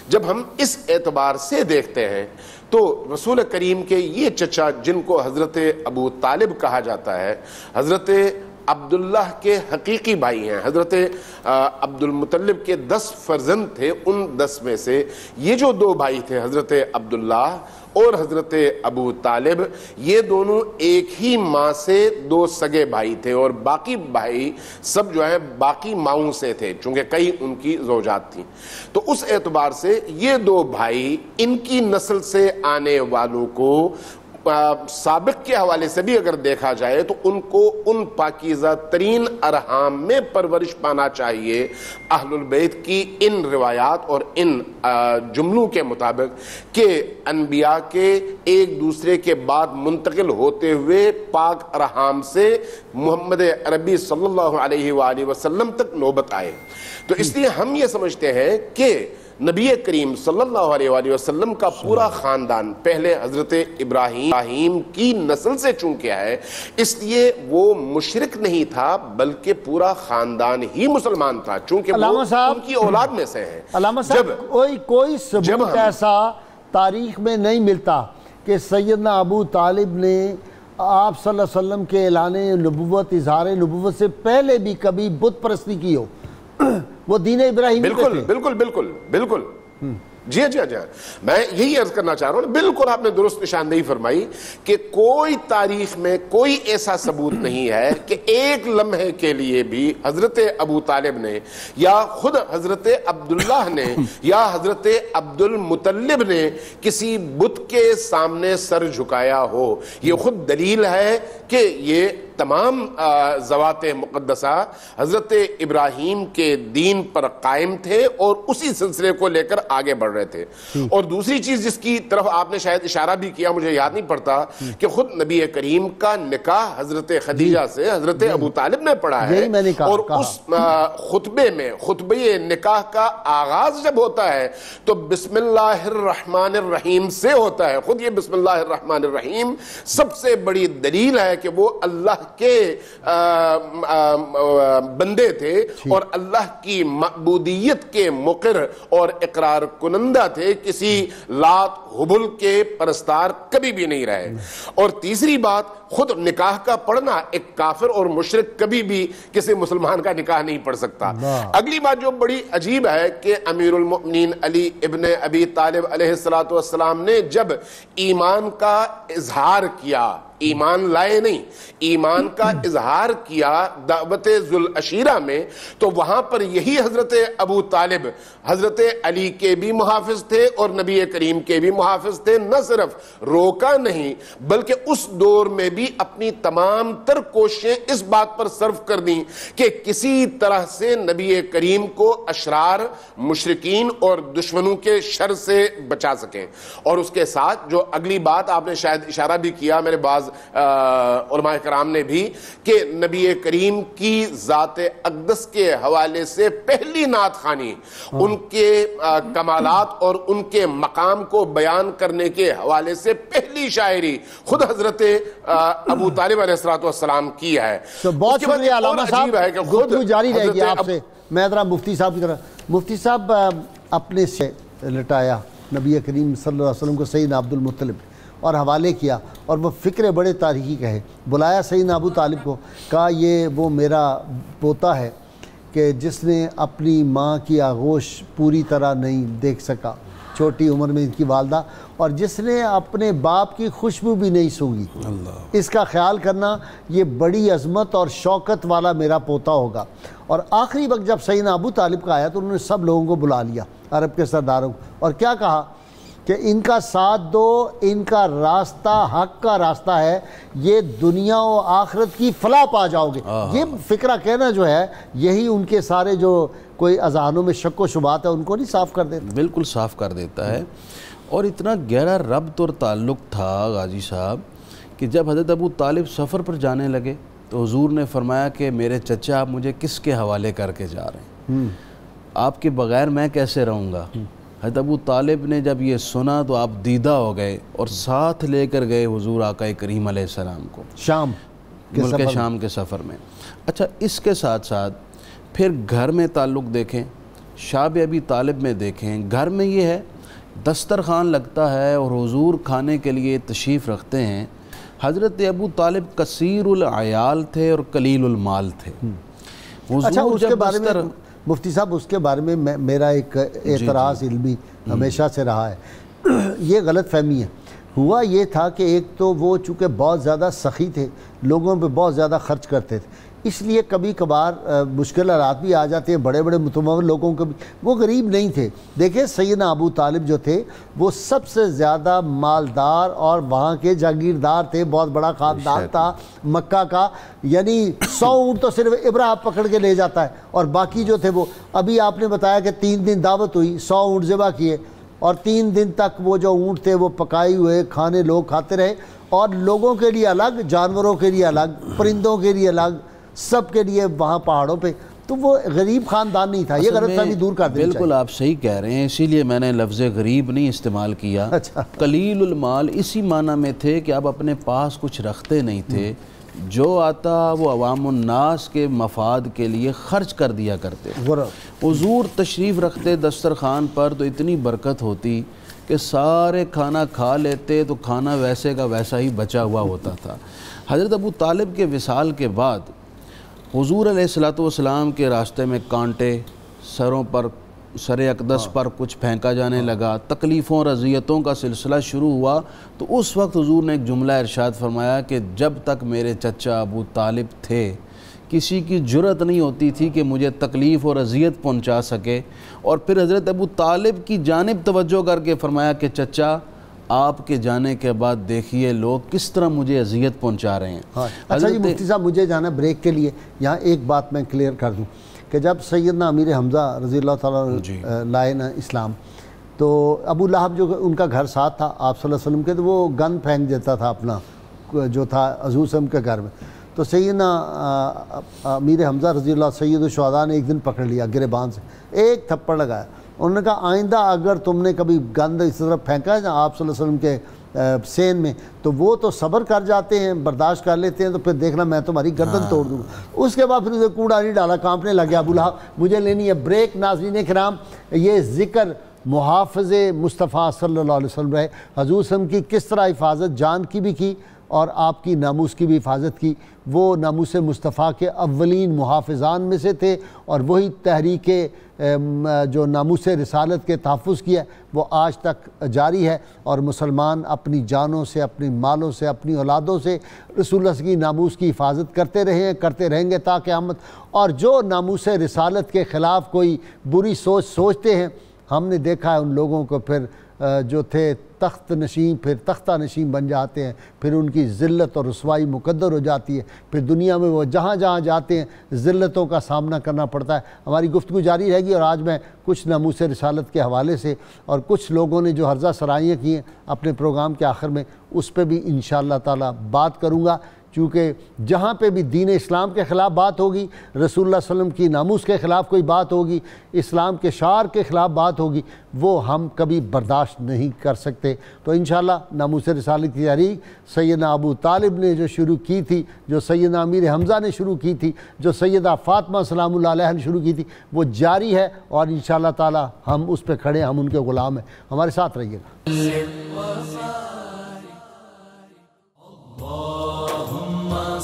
جب ہم اس اعتبار سے دیکھتے ہیں تو رسول کریم کے یہ چچا جن کو حضرت ابو طالب کہا جاتا ہے، حضرت عبداللہ کے حقیقی بھائی ہیں. حضرت عبد المطلب کے 10 فرزند تھے، ان 10 میں سے یہ جو 2 بھائی تھے حضرت عبداللہ اور حضرت ابو طالب، یہ دونوں ایک ہی ماں سے 2 سگے بھائی تھے، اور باقی بھائی سب جو ہیں باقی ماؤں سے تھے چونکہ کئی ان کی زوجات تھیں. تو اس اعتبار سے یہ 2 بھائی، ان کی نسل سے آنے والوں کو سابق کے حوالے سے بھی اگر دیکھا جائے تو ان کو ان پاکیزہ ترین ارحام میں پرورش پانا چاہیے. اہل البیت کی ان روایات اور ان جملوں کے مطابق کہ انبیاء کے ایک دوسرے کے بعد منتقل ہوتے ہوئے پاک ارحام سے محمد عربی صلی اللہ علیہ وآلہ وسلم تک نوبت آئے. تو اس لیے ہم یہ سمجھتے ہیں کہ نبی کریم صلی اللہ علیہ وآلہ وسلم کا پورا خاندان پہلے حضرت ابراہیم کی نسل سے چونکہ ہے، اس لیے وہ مشرک نہیں تھا بلکہ پورا خاندان ہی مسلمان تھا چونکہ وہ ان کی اولاد میں سے ہے. علامہ صاحب کوئی ثبوت ایسا تاریخ میں نہیں ملتا کہ سیدنا ابو طالب نے آپ صلی اللہ علیہ وسلم کے اعلان نبوت، اظہار نبوت سے پہلے بھی کبھی بت پرستی کی ہو. وہ دین ابراہیمی پہ تھے. بالکل جی میں یہی عرض کرنا چاہ رہا ہوں. بالکل آپ نے درست نشاندہی فرمائی کہ کوئی تاریخ میں کوئی ایسا ثبوت نہیں ہے کہ ایک لمحے کے لیے بھی حضرت ابو طالب نے یا خود حضرت عبداللہ نے یا حضرت عبد المطلب نے کسی بت کے سامنے سر جھکایا ہو. یہ خود دلیل ہے کہ یہ تمام ذوات مقدسہ حضرت ابراہیم کے دین پر قائم تھے اور اسی سلسلے کو لے کر آگے بڑھ رہے تھے. اور دوسری چیز جس کی طرف آپ نے شاید اشارہ بھی کیا، مجھے یاد نہیں پڑتا، کہ خود نبی کریم کا نکاح حضرت خدیجہ سے حضرت ابو طالب نے پڑھا ہے، اور اس خطبے میں خطبے نکاح کا آغاز جب ہوتا ہے تو بسم اللہ الرحمن الرحیم سے ہوتا ہے. خود یہ بسم اللہ الرحمن الرحیم سب سے بڑی دلیل ہے کہ وہ اللہ کے بندے تھے اور اللہ کی معبودیت کے مقر اور اقرار کنندہ تھے، کسی لات حبل کے پرستار کبھی بھی نہیں رہے. اور تیسری بات، خود نکاح کا پڑھنا، ایک کافر اور مشرک کبھی بھی کسی مسلمان کا نکاح نہیں پڑھ سکتا. اگلی بات جو بڑی عجیب ہے کہ امیر المؤمنین علی ابن ابی طالب علیہ السلام نے جب ایمان کا اظہار کیا، ایمان لائے نہیں، ایمان کا اظہار کیا دعوت ذوالعشیرہ میں، تو وہاں پر یہی حضرت ابو طالب حضرت علی کے بھی محافظ تھے اور نبی کریم کے بھی محافظ تھے. نہ صرف روکا نہیں بلکہ اس دور میں بھی اپنی تمام تر کوششیں اس بات پر صرف کر دیں کہ کسی طرح سے نبی کریم کو اشرار، مشرکین اور دشمنوں کے شر سے بچا سکیں. اور اس کے ساتھ جو اگلی بات آپ نے شاید اشارہ بھی کیا، میرے بعض علماء کرام نے بھی کہ نبی کریم کی ذات اقدس کے حوالے سے پہلی نعت خوانی، ان کے کمالات اور ان کے مقام کو بیان کرنے کے حوالے سے پہلی شاعری خود حضرت ابو طالب علیہ السلام کی ہے. تو بہت شکریہ علامہ صاحب، گفتگو جاری رہے گی آپ سے. میں ذرا مفتی صاحب کی طرف. مفتی صاحب، اپنے سے لٹایا نبی کریم صلی اللہ علیہ وسلم کو سیدنا عبد المطلب اور حوالے کیا، اور وہ فکر بڑے تاریخی کہے. بلایا سیدنا ابو طالب کو، کہا یہ وہ میرا پوتا ہے کہ جس نے اپنی ماں کی آغوش پوری طرح نہیں دیکھ سکا، چھوٹی عمر میں ان کی والدہ، اور جس نے اپنے باپ کی خوشبو بھی نہیں سونگھی. اس کا خیال کرنا، یہ بڑی عظمت اور شوکت والا میرا پوتا ہوگا. اور آخری وقت جب سیدنا ابو طالب کا آیا تو انہوں نے سب لوگوں کو بلا لیا، عرب کے سرداروں کو، اور کیا کہا کہ ان کا ساتھ دو، ان کا راستہ حق کا راستہ ہے، یہ دنیا و آخرت کی فلاح پا جاؤ گے. یہ فکرہ کہنا جو ہے، یہی ان کے سارے جو کوئی اذہانوں میں شک و شبہات ہے ان کو نہیں صاف کر دیتا؟ بالکل صاف کر دیتا ہے. اور اتنا گہرا ربط اور تعلق تھا غازی صاحب کہ جب حضرت ابو طالب سفر پر جانے لگے تو حضور نے فرمایا کہ میرے چچا آپ مجھے کس کے حوالے کر کے جا رہے ہیں؟ آپ کے بغیر میں کیسے رہوں گا؟ حضرت ابو طالب نے جب یہ سنا تو آپ دیدہ ہو گئے اور ساتھ لے کر گئے حضور آقا کریم علیہ السلام کو شام ملک شام کے سفر میں. اچھا، اس کے ساتھ ساتھ پھر گھر میں تعلق دیکھیں، شاب ابی طالب میں دیکھیں. گھر میں یہ ہے دسترخوان لگتا ہے اور حضور کھانے کے لیے تشریف رکھتے ہیں. حضرت ابو طالب کثیر العیال تھے اور قلیل المال تھے. اچھا، اس کے بارے میں مفتی صاحب، اس کے بارے میں میرا ایک اعتراض علمی ہمیشہ سے رہا ہے. یہ غلط فہمی ہے. ہوا یہ تھا کہ ایک تو وہ چونکہ بہت زیادہ سخی تھے، لوگوں پہ بہت زیادہ خرچ کرتے تھے، اس لیے کبھی کبھار مشکل حالات بھی آ جاتے ہیں بڑے بڑے متمول لوگوں کو بھی. وہ غریب نہیں تھے. دیکھیں سیدنا ابو طالب جو تھے وہ سب سے زیادہ مالدار اور وہاں کے جاگیردار تھے. بہت بڑا خاندان تھا مکہ کا. یعنی 100 اونٹ تو صرف ابراہ پکڑ کے لے جاتا ہے، اور باقی جو تھے وہ، ابھی آپ نے بتایا کہ 3 دن دعوت ہوئی، 100 اونٹ ذبح کیے، اور 3 دن تک وہ جو اونٹ تھے وہ پکائے ہوئے کھانے لوگ کھاتے رہے، اور لوگوں کے لیے الگ، جانوروں کے لیے الگ، پرندوں کے لیے الگ، سب کے لیے وہاں پہاڑوں پہ. تو وہ غریب خاندان نہیں تھا. یہ غلط فہمی دور کر دینی چاہیے. بالکل آپ صحیح کہہ رہے ہیں، اسی لیے میں نے لفظ غریب نہیں استعمال کیا. قلیل المال اسی معنی میں تھے کہ آپ اپنے پاس کچھ رکھتے نہیں تھے، جو آتا وہ عوام الناس کے مفاد کے لیے خرچ کر دیا کرتے. حضور تشریف رکھتے دسترخوان پر تو اتنی برکت ہوتی کہ سارے کھانا کھا لیتے تو کھانا ویسے کا ویسا ہی بچا ہوا ہوتا تھا. حضرت ابو طالب کے وصال کے بعد حضور علیہ السلام کے راستے میں کانٹے، سروں پر، سر اقدس پر کچھ پھینکا جانے لگا، تکلیفوں اور اذیتوں کا سلسلہ شروع ہوا. تو اس وقت حضور نے ایک جملہ ارشاد فرمایا کہ جب تک میرے چچا ابو طالب تھے کسی کی جرت نہیں ہوتی تھی کہ مجھے تکلیف اور اذیت پہنچا سکے. اور پھر حضرت ابو طالب کی جانب توجہ کر کے فرمایا کہ چچا آپ کے جانے کے بعد دیکھیے لوگ کس طرح مجھے اذیت پہنچا رہے ہیں. اچھا جی مفتی صاحب، مجھے جانا بریک کے لیے. یہاں ایک بات میں کلیئر کر دوں کہ جب سیدنا امیر حمزہ رضی اللہ تعالیٰ لائے نا اسلام، تو ابو لہب جو ان کا گھر ساتھ تھا آپ صلی اللہ علیہ وسلم کے، تو وہ گن پھینک دیتا تھا اپنا جو تھا حضور صلی اللہ علیہ وسلم کے گھر میں. تو سیدنا امیر حمزہ رضی اللہ سید الشہداء نے ایک دن پکڑ لیا گریبان سے، ایک تھپڑ لگایا. انہوں نے کہا آئندہ اگر تم نے کبھی گند اس طرح پھینکا ہے نا آپ صلی اللہ علیہ وسلم کے سین میں، تو وہ تو صبر کر جاتے ہیں، برداشت کر لیتے ہیں، تو پھر دیکھنا میں تمہاری گردن توڑ دوں گا. اس کے بعد پھر اسے کوڑا نہیں ڈالا، کانپنے لگ گیا ابو لہب. مجھے لینی ہے بریک. ناظرین کرام، یہ ذکر محافظ مصطفیٰ صلی اللہ علیہ وسلم رہے. حضور صلی اللہ علیہ وسلم کی کس طرح حفاظت جان کی بھی کی اور آپ کی ناموس کی بھی حفاظت کی. وہ ناموس مصطفیٰ کے اولین محافظان میں سے تھے، اور وہی تحریک جو ناموس رسالت کے تحفظ کی ہے وہ آج تک جاری ہے. اور مسلمان اپنی جانوں سے، اپنی مالوں سے، اپنی اولادوں سے رسول اللہ کی ناموس کی حفاظت کرتے رہے ہیں، کرتے رہیں گے تا قیامت. اور جو ناموس رسالت کے خلاف کوئی بری سوچتے ہیں، ہم نے دیکھا ہے ان لوگوں کو پھر جو تھے تخت نشین پھر تختہ نشین بن جاتے ہیں، پھر ان کی ذلت اور رسوائی مقدر ہو جاتی ہے، پھر دنیا میں وہ جہاں جہاں جاتے ہیں ذلتوں کا سامنا کرنا پڑتا ہے۔ ہماری گفتگو جاری رہے گی، اور آج میں کچھ ناموس رسالت کے حوالے سے اور کچھ لوگوں نے جو حرزہ سرائیاں کی ہیں اپنے پروگرام کے آخر میں، اس پہ بھی انشاءاللہ تعالی بات کروں گا، چونکہ جہاں پہ بھی دین اسلام کے خلاف بات ہوگی، رسول اللہ صلی اللہ علیہ وسلم کی ناموس کے خلاف کوئی بات ہوگی، اسلام کے شعار کے خلاف بات ہوگی، وہ ہم کبھی برداشت نہیں کر سکتے۔ تو انشاءاللہ ناموس رسالت کی تحریک سیدنا ابو طالب نے جو شروع کی تھی، جو سیدنا امیر حمزہ نے شروع کی تھی، جو سیدہ فاطمہ سلام اللہ علیہ نے شروع کی تھی، وہ جاری ہے، اور انشاءاللہ تعالی ہم اس پہ کھڑے ہیں، ہم ان کے غلام ہیں۔ ہمارے ساتھ رہیے گا۔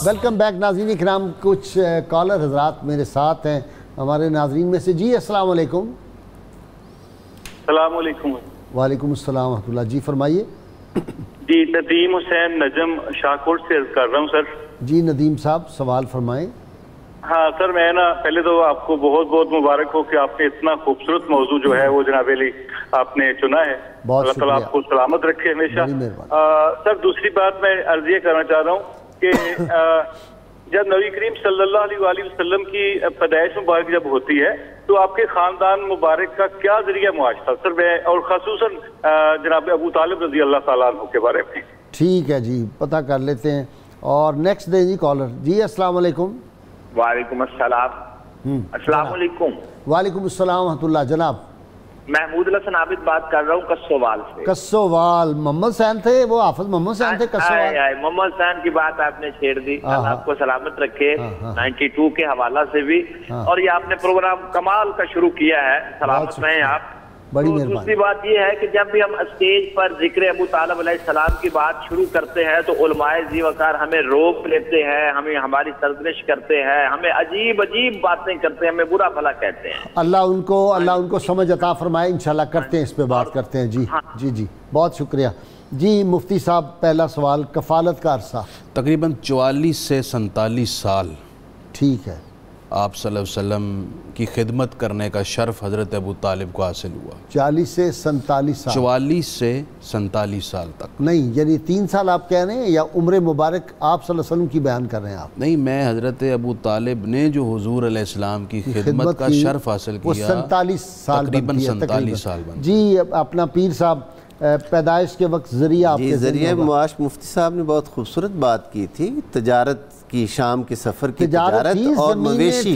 ویلکم بیک ناظرین اکرام، کچھ کالر حضرات میرے ساتھ ہیں ہمارے ناظرین میں سے۔ جی السلام علیکم۔ السلام علیکم۔ وعلیکم السلام ورحمۃ اللہ، جی فرمائیے۔ جی ندیم حسین نجم شاہکوٹ سے عرض کر رہا ہوں سر۔ جی ندیم صاحب سوال فرمائیں۔ ہاں سر، میں پہلے تو آپ کو بہت بہت مبارک ہو کہ آپ نے اتنا خوبصورت موضوع جو ہے وہ جناب علی آپ نے چنا ہے، اللہ تعالیٰ آپ کو سلامت رکھے ہمیشہ۔ سر دوسری بات میں عرض یہ کرنا چاہ رہا ہوں کہ جب نبی کریم صلی اللہ علیہ وآلہ وسلم کی پیدائش مبارک جب ہوتی ہے تو آپ کے خاندان مبارک کا کیا ذریعہ معاش تھا سر، میں اور خصوصاً جناب ابو طالب رضی اللہ تعالیٰ عنہ کے بارے میں؟ ٹھیک ہے جی، پتہ کر لیتے ہیں۔ اور نیکسٹ دیں جی کالر۔ جی السلام علیکم۔ وعلیکم السلام۔ السلام علیکم۔ وعلیکم السلام ورحمۃ اللہ۔ جناب محمود الحسن عابد بات کر رہا ہوں کسووال سے۔ کسووال محمد حسین تھے، وہ حافظ محمد حسین تھے کسووال۔ محمد حسین کی بات آپ نے چھیڑ دی، اللہ آپ کو سلامت رکھے۔ 92 کے حوالہ سے بھی، اور یہ آپ نے پروگرام کمال کا شروع کیا ہے، سلامت رہیں آپ۔ بڑی مہربانی۔ دوسری بات یہ ہے کہ جب بھی ہم اسٹیج پر ذکر ابو طالب علیہ السلام کی بات شروع کرتے ہیں تو علماء ذی وقار ہمیں روک لیتے ہیں، ہمیں ہماری سرزنش کرتے ہیں، ہمیں عجیب عجیب باتیں کرتے ہیں، ہمیں برا بھلا کہتے ہیں۔ اللہ ان کو سمجھ عطا فرمائے، انشاءاللہ کرتے ہیں، اس پہ بات کرتے ہیں۔ جی جی جی بہت شکریہ۔ جی مفتی صاحب پہلا سوال، کفالت کا عرصہ تقریباً 44 سے 47 سال ٹھیک ہے، آپ صلی اللہ علیہ وسلم کی خدمت کرنے کا شرف حضرت ابو طالب کو حاصل ہوا۔ 40 سے 47 سال 44 سے 47 سال تک نہیں، یعنی 3 سال آپ کہہ رہے ہیں یا عمر مبارک آپ صلی اللہ علیہ وسلم کی بیان کر رہے ہیں آپ؟ نہیں، میں حضرت ابو طالب نے جو حضور علیہ السلام کی خدمت کا شرف حاصل کیا، وہ 47 سال تقریباً 47 سال بنتی۔ جی اپنا پیر صاحب پیدائش کے وقت ذریعہ آپ کے ذریعہ معاش مفتی صاحب نے بہت خوبصورت بات کی تھی، تجارت کی، شام کے سفر کی تجارت، اور مویشی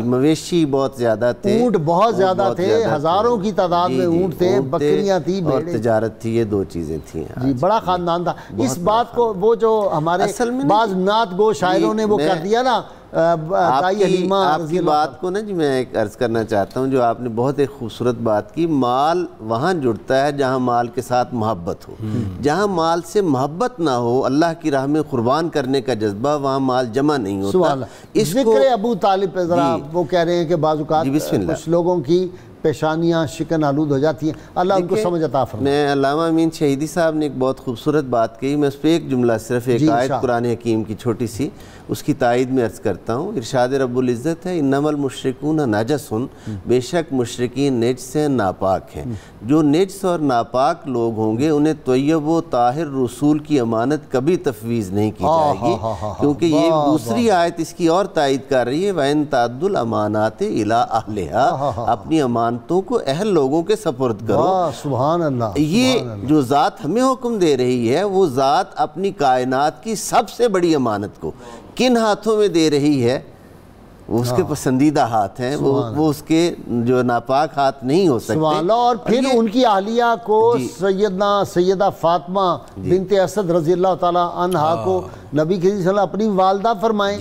مویشی بہت زیادہ تھے، اونٹ بہت زیادہ تھے، ہزاروں کی تعداد میں اونٹ تھے، بکریاں تھی، اور تجارت تھی، یہ دو چیزیں تھیں۔ جی بڑا خاندان تھا۔ اس بات کو وہ جو ہمارے بعض نعت گو شاعروں نے وہ کر دیا نا، آپ کی بات کو نا جی میں ایک عرض کرنا چاہتا ہوں، جو آپ نے بہت ایک خوبصورت بات کی، مال وہاں جڑتا ہے جہاں مال کے ساتھ محبت ہو، جہاں مال سے محبت نہ ہو، اللہ کی راہ میں قربان کرنے کا جذبہ، وہاں مال جمع نہیں ہوتا۔ ذکر ابو طالب پہ ذرا وہ کہہ رہے ہیں کہ بعض اوقات کچھ لوگوں کی پیشانیاں شکن آلود ہو جاتی ہیں، اللہ ان کو سمجھ عطا فرمائے۔ میں علامہ امین شہیدی صاحب نے ایک بہت خوبصورت بات کہی، میں اس پہ ایک جملہ صرف ایک آیت قرآن حکیم کی چھوٹی سی اس کی تائید میں عرض کرتا ہوں۔ ارشاد رب العزت ہے، انما المشرکون نجس، بے شک مشرکین نجس ہیں، ناپاک ہیں۔ جو نجس اور ناپاک لوگ ہوں گے انہیں طیب و طاہر رسول کی امانت کبھی تفویض نہیں کی جائے گی، کیونکہ یہ دوسری آیت اس کی اور تائید کر رہی ہے، وَإِن تَعْدُّ الْأَمَانَاتِ إِلَىٰ أَهْلِهَا، اپنی امانتوں کو اہل لوگوں کے سپرد کرو۔ سبحان اللہ۔ یہ جو ذات ہمیں حکم دے رہی ہے، وہ ذات اپنی کائنات کی سب سے بڑی امانت کو کن ہاتھوں میں دے رہی ہے؟ وہ اس کے پسندیدہ ہاتھ ہیں، وہ اس کے جو ناپاک ہاتھ نہیں ہو سکتے۔ سبحان اللہ۔ اور پھر ان کی اہلیہ کو سیدہ فاطمہ بنت اسد رضی اللہ تعالیٰ عنہا کو نبی کریم صلی اللہ علیہ وسلم اپنی والدہ فرمائیں،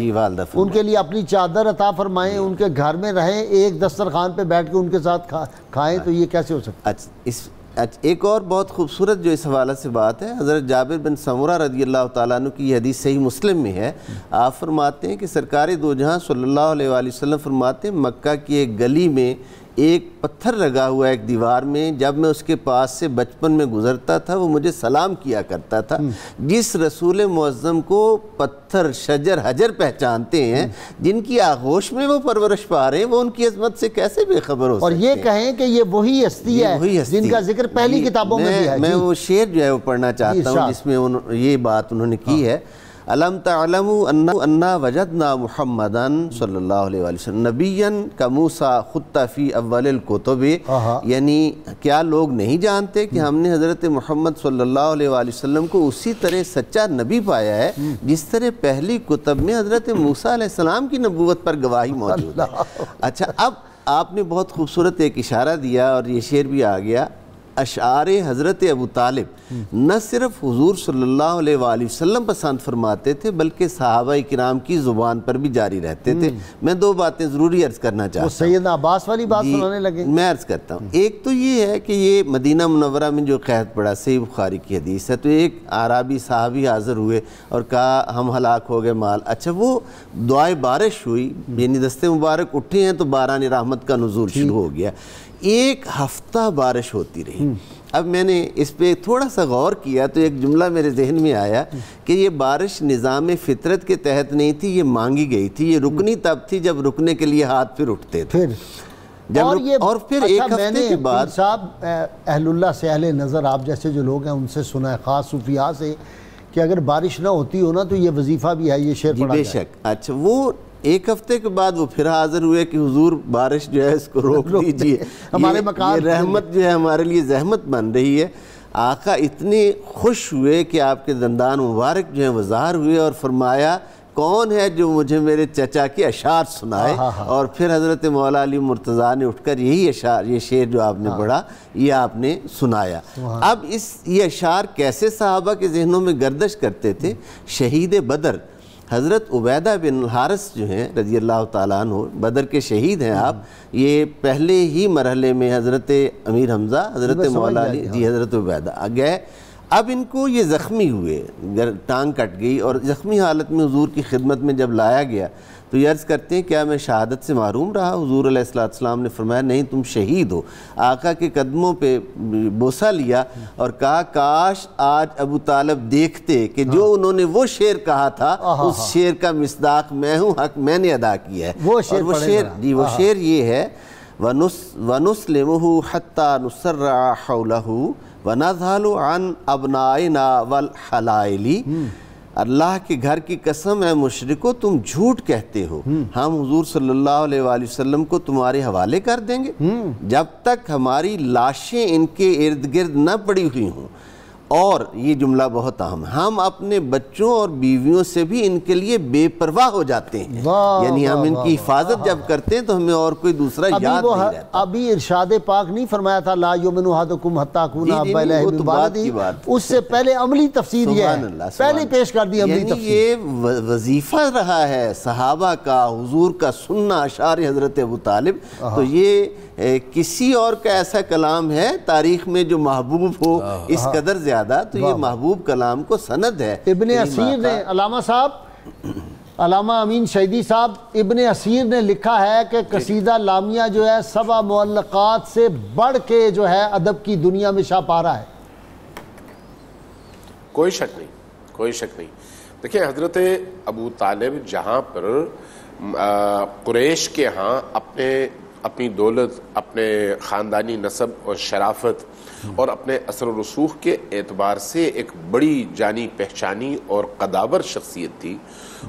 ان کے لیے اپنی چادر عطا فرمائیں، ان کے گھر میں رہیں، ایک دسترخوان پہ بیٹھ کے ان کے ساتھ کھائیں، تو یہ کیسے ہو سکتا ہے؟ ایک اور بہت خوبصورت جو اس حوالے سے بات ہے، حضرت جابر بن سمرہ رضی اللہ تعالیٰ عنہ کی یہ حدیث صحیح مسلم میں ہے، آپ فرماتے ہیں کہ سرکار دو جہاں صلی اللہ علیہ وآلہ وسلم فرماتے ہیں، مکہ کی ایک گلی میں ایک پتھر لگا ہوا ایک دیوار میں، جب میں اس کے پاس سے بچپن میں گزرتا تھا وہ مجھے سلام کیا کرتا تھا۔ جس رسول معظم کو پتھر، شجر، حجر پہچانتے ہیں، جن کی آغوش میں وہ پرورش پا رہے ہیں، وہ ان کی عظمت سے کیسے بے خبر ہو سکتے ہیں؟ اور یہ کہیں کہ یہ وہی ہستی ہے جن کا ذکر پہلی کتابوں میں بھی ہے۔ میں وہ شعر جو ہے وہ پڑھنا چاہتا ہوں جس میں یہ بات انہوں نے کی ہے، الم تعلموا انا وجدنا محمدن صلی اللہ علیہ وسلم نبیا کموسیٰ خط فی اول الکتب، یعنی کیا لوگ نہیں جانتے کہ ہم نے حضرت محمد صلی اللہ علیہ وسلم کو اسی طرح سچا نبی پایا ہے جس طرح پہلی کتب میں حضرت موسیٰ علیہ السلام کی نبوت پر گواہی موجود ہے۔ اچھا، اب آپ نے بہت خوبصورت ایک اشارہ دیا اور یہ شعر بھی آ گیا، اشعار حضرت ابو طالب نہ صرف حضور صلی اللہ علیہ وآلہ وسلم پسند فرماتے تھے بلکہ صحابہ کرام کی زبان پر بھی جاری رہتے تھے۔ میں دو باتیں ضروری عرض کرنا چاہتا ہوں۔ وہ سیدنا عباس والی بات سنانے لگے؟ میں عرض کرتا ہوں، ایک تو یہ ہے کہ یہ مدینہ منورہ میں جو قحط پڑا، صحیح بخاری کی حدیث ہے، تو ایک اعرابی صحابی حاضر ہوئے اور کہا ہم ہلاک ہو گئے مال۔ اچھا، وہ دعائے بارش ہوئی، یعنی دستے مبارک اٹھے ہیں تو باران رحمت کا نزول شروع ہو گیا، ایک ہفتہ بارش ہوتی رہی۔ اب میں نے اس پہ تھوڑا سا غور کیا تو ایک جملہ میرے ذہن میں آیا کہ یہ بارش نظام فطرت کے تحت نہیں تھی، یہ مانگی گئی تھی، یہ رکنی تب تھی جب رکنے کے لیے ہاتھ پھر اٹھتے تھے۔ اور پھر ایک ہفتے کے بعد صاحب اہل اللہ سے، اہل نظر آپ جیسے جو لوگ ہیں ان سے سنا ہے، خاص صوفیاء سے، کہ اگر بارش نہ ہوتی ہو نا تو یہ وظیفہ بھی ہے، یہ شعر پڑھا جائے۔ بے شک۔ اچھا، وہ ایک ہفتے کے بعد وہ پھر حاضر ہوئے کہ حضور بارش جو ہے اس کو روک دیجئے، ہمارے مکان یہ رحمت جو ہے ہمارے لیے زحمت بن رہی ہے۔ آقا اتنے خوش ہوئے کہ آپ کے دندان مبارک جو ہیں وہ ظاہر ہوئے اور فرمایا کون ہے جو مجھے میرے چچا کے اشعار سنائے، اور پھر حضرت مولا علی مرتضیٰ نے اٹھ کر یہی اشعار، یہ شعر جو آپ نے پڑھا یہ آپ نے سنایا۔ اب یہ اشعار کیسے صحابہ کے ذہنوں میں گردش کرتے تھے؟ شہید بدر حضرت عبیدہ بن الحارث جو ہیں رضی اللہ تعالیٰ عنہ، بدر کے شہید ہیں آپ، یہ پہلے ہی مرحلے میں حضرت امیر حمزہ، حضرت مولا علی، حضرت عبیدہ گئے۔ اب ان کو یہ زخمی ہوئے، ٹانگ کٹ گئی، اور زخمی حالت میں حضور کی خدمت میں جب لایا گیا تو یہ عرض کرتے ہیں کیا میں شہادت سے محروم رہا؟ حضور علیہ السلام نے فرمایا نہیں، تم شہید ہو۔ آقا کے قدموں پہ بوسہ لیا اور کہا کاش آج ابو طالب دیکھتے کہ جو انہوں نے وہ شعر کہا تھا اس شعر کا مصداق میں ہوں، حق میں نے ادا کیا ہے۔ وہ شعر یہ ہے، وَنُسْلِمُهُ حَتَّى نُسَرَّعَ حَوْلَهُ وَنَذْهَلُ عَنْ أَبْنَائِنَا وَالْحَلَائِلِ، اللہ کے گھر کی قسم ہے مشرکو تم جھوٹ کہتے ہو، ہم حضور صلی اللہ علیہ وآلہ وسلم کو تمہارے حوالے کر دیں گے جب تک ہماری لاشیں ان کے ارد گرد نہ پڑی ہوئی ہوں، اور یہ جملہ بہت اہم ہے، ہم اپنے بچوں اور بیویوں سے بھی ان کے لیے بے پرواہ ہو جاتے ہیں، یعنی ہم ان کی حفاظت جب کرتے ہیں تو ہمیں اور کوئی دوسرا یاد نہیں رہتا۔ ابھی ارشاد پاک نہیں فرمایا تھا لا یؤمن احدکم حتی اکون احب الیہ من ولدہ، اس سے پہلے عملی تفسیر یہ ہے، پہلے پیش کر دی عملی تفسیر۔ یہ وظیفہ رہا ہے صحابہ کا، حضور کا سننا اشعار حضرت ابو طالب، تو یہ کسی اور کا ایسا کلام ہے تاریخ میں جو محبوب ہو اس قدر زیادہ، تو یہ محبوب کلام کو سند ہے۔ ابن اسیر نے، علامہ صاحب، علامہ امین شہیدی صاحب، ابن اسیر نے لکھا ہے کہ قصیدہ لامیہ جو ہے 7 معلقات سے بڑھ کے جو ہے ادب کی دنیا میں شاپارہ ہے۔ کوئی شک نہیں، کوئی شک نہیں۔ دیکھیں حضرت ابو طالب جہاں پر قریش کے ہاں اپنی دولت، اپنے خاندانی نسب اور شرافت اور اپنے اثر و رسوخ کے اعتبار سے ایک بڑی جانی پہچانی اور قداور شخصیت تھی،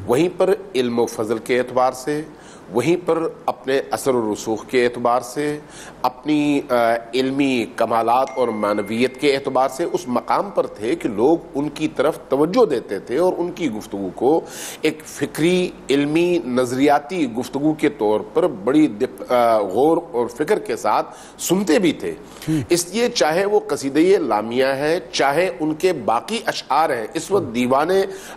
وہیں پر علم و فضل کے اعتبار سے، وہیں پر اپنے اثر و رسوخ کے اعتبار سے، اپنی علمی کمالات اور معنویت کے اعتبار سے اس مقام پر تھے کہ لوگ ان کی طرف توجہ دیتے تھے اور ان کی گفتگو کو ایک فکری، علمی، نظریاتی گفتگو کے طور پر بڑی غور اور فکر کے ساتھ سنتے بھی تھے۔ اس لیے چاہے وہ قصیدہ لامیہ ہے، چاہے ان کے باقی اشعار ہیں، اس وقت دیوان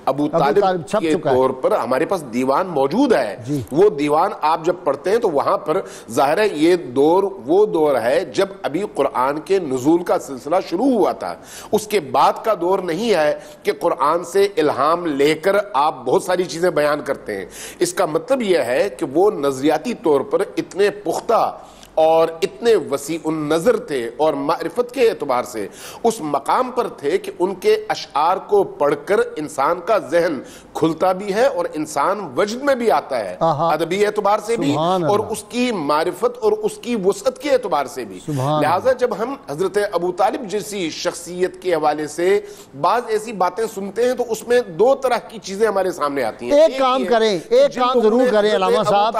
ابو طالب کے طور پر ہمارے پاس دیوان موجود ہے، وہ دیوان آپ جب پڑھتے ہیں تو وہاں پر ظاہر ہے یہ دور وہ دور ہے جب ابھی قرآن کے نزول کا سلسلہ شروع ہوا تھا، اس کے بعد کا دور نہیں ہے کہ قرآن سے الہام لے کر آپ بہت ساری چیزیں بیان کرتے ہیں۔ اس کا مطلب یہ ہے کہ وہ نظریاتی طور پر اتنے پختہ اور اتنے وسیع النظر تھے اور معرفت کے اعتبار سے اس مقام پر تھے کہ ان کے اشعار کو پڑھ کر انسان کا ذہن کھلتا بھی ہے اور انسان وجد میں بھی آتا ہے، ادبی اعتبار سے بھی اور اس کی معرفت اور اس کی وسعت کے اعتبار سے بھی۔ لہٰذا جب ہم حضرت ابو طالب جیسی شخصیت کے حوالے سے بعض ایسی باتیں سنتے ہیں تو اس میں دو طرح کی چیزیں ہمارے سامنے آتی ہیں۔ ایک کام کریں، ایک کام ضرور کریں علامہ صاحب،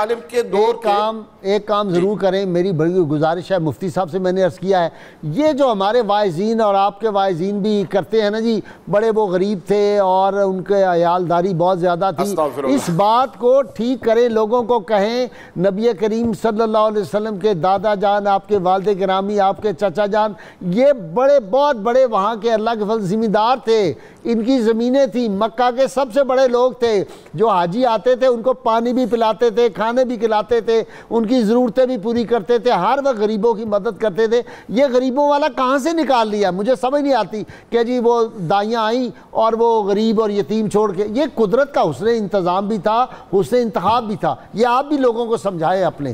ایک کام ضرور کریں، میری بڑی گزارش ہے، مفتی صاحب سے میں نے عرض کیا ہے، یہ جو ہمارے واعظین اور آپ کے واعظین بھی کرتے ہیں نا جی، بڑے وہ غریب تھے اور ان کے عیالداری بہت زیادہ تھی، اس بات کو ٹھیک کریں، لوگوں کو کہیں نبی کریم صلی اللہ علیہ وسلم کے دادا جان، آپ کے والد گرامی، آپ کے چچا جان، یہ بڑے بہت بڑے وہاں کے اللہ کے فضل زمیندار تھے، ان کی زمینیں تھیں، مکہ کے سب سے بڑے لوگ تھے، جو حاجی آتے تھے ان کو پانی بھی پلاتے تھے، کھانے بھی کھلاتے تھے، ان کی ضرورتیں بھی پوری کرتے تھے، ہر وقت غریبوں کی مدد کرتے تھے۔ یہ غریبوں والا کہاں سے نکال لیا؟ مجھے سمجھ نہیں آتی کہ جی وہ دائیاں آئیں اور وہ غریب اور یتیم چھوڑ کے، یہ قدرت کا حسن انتظام بھی تھا، حسن انتخاب بھی تھا، یہ آپ بھی لوگوں کو سمجھائیں اپنے۔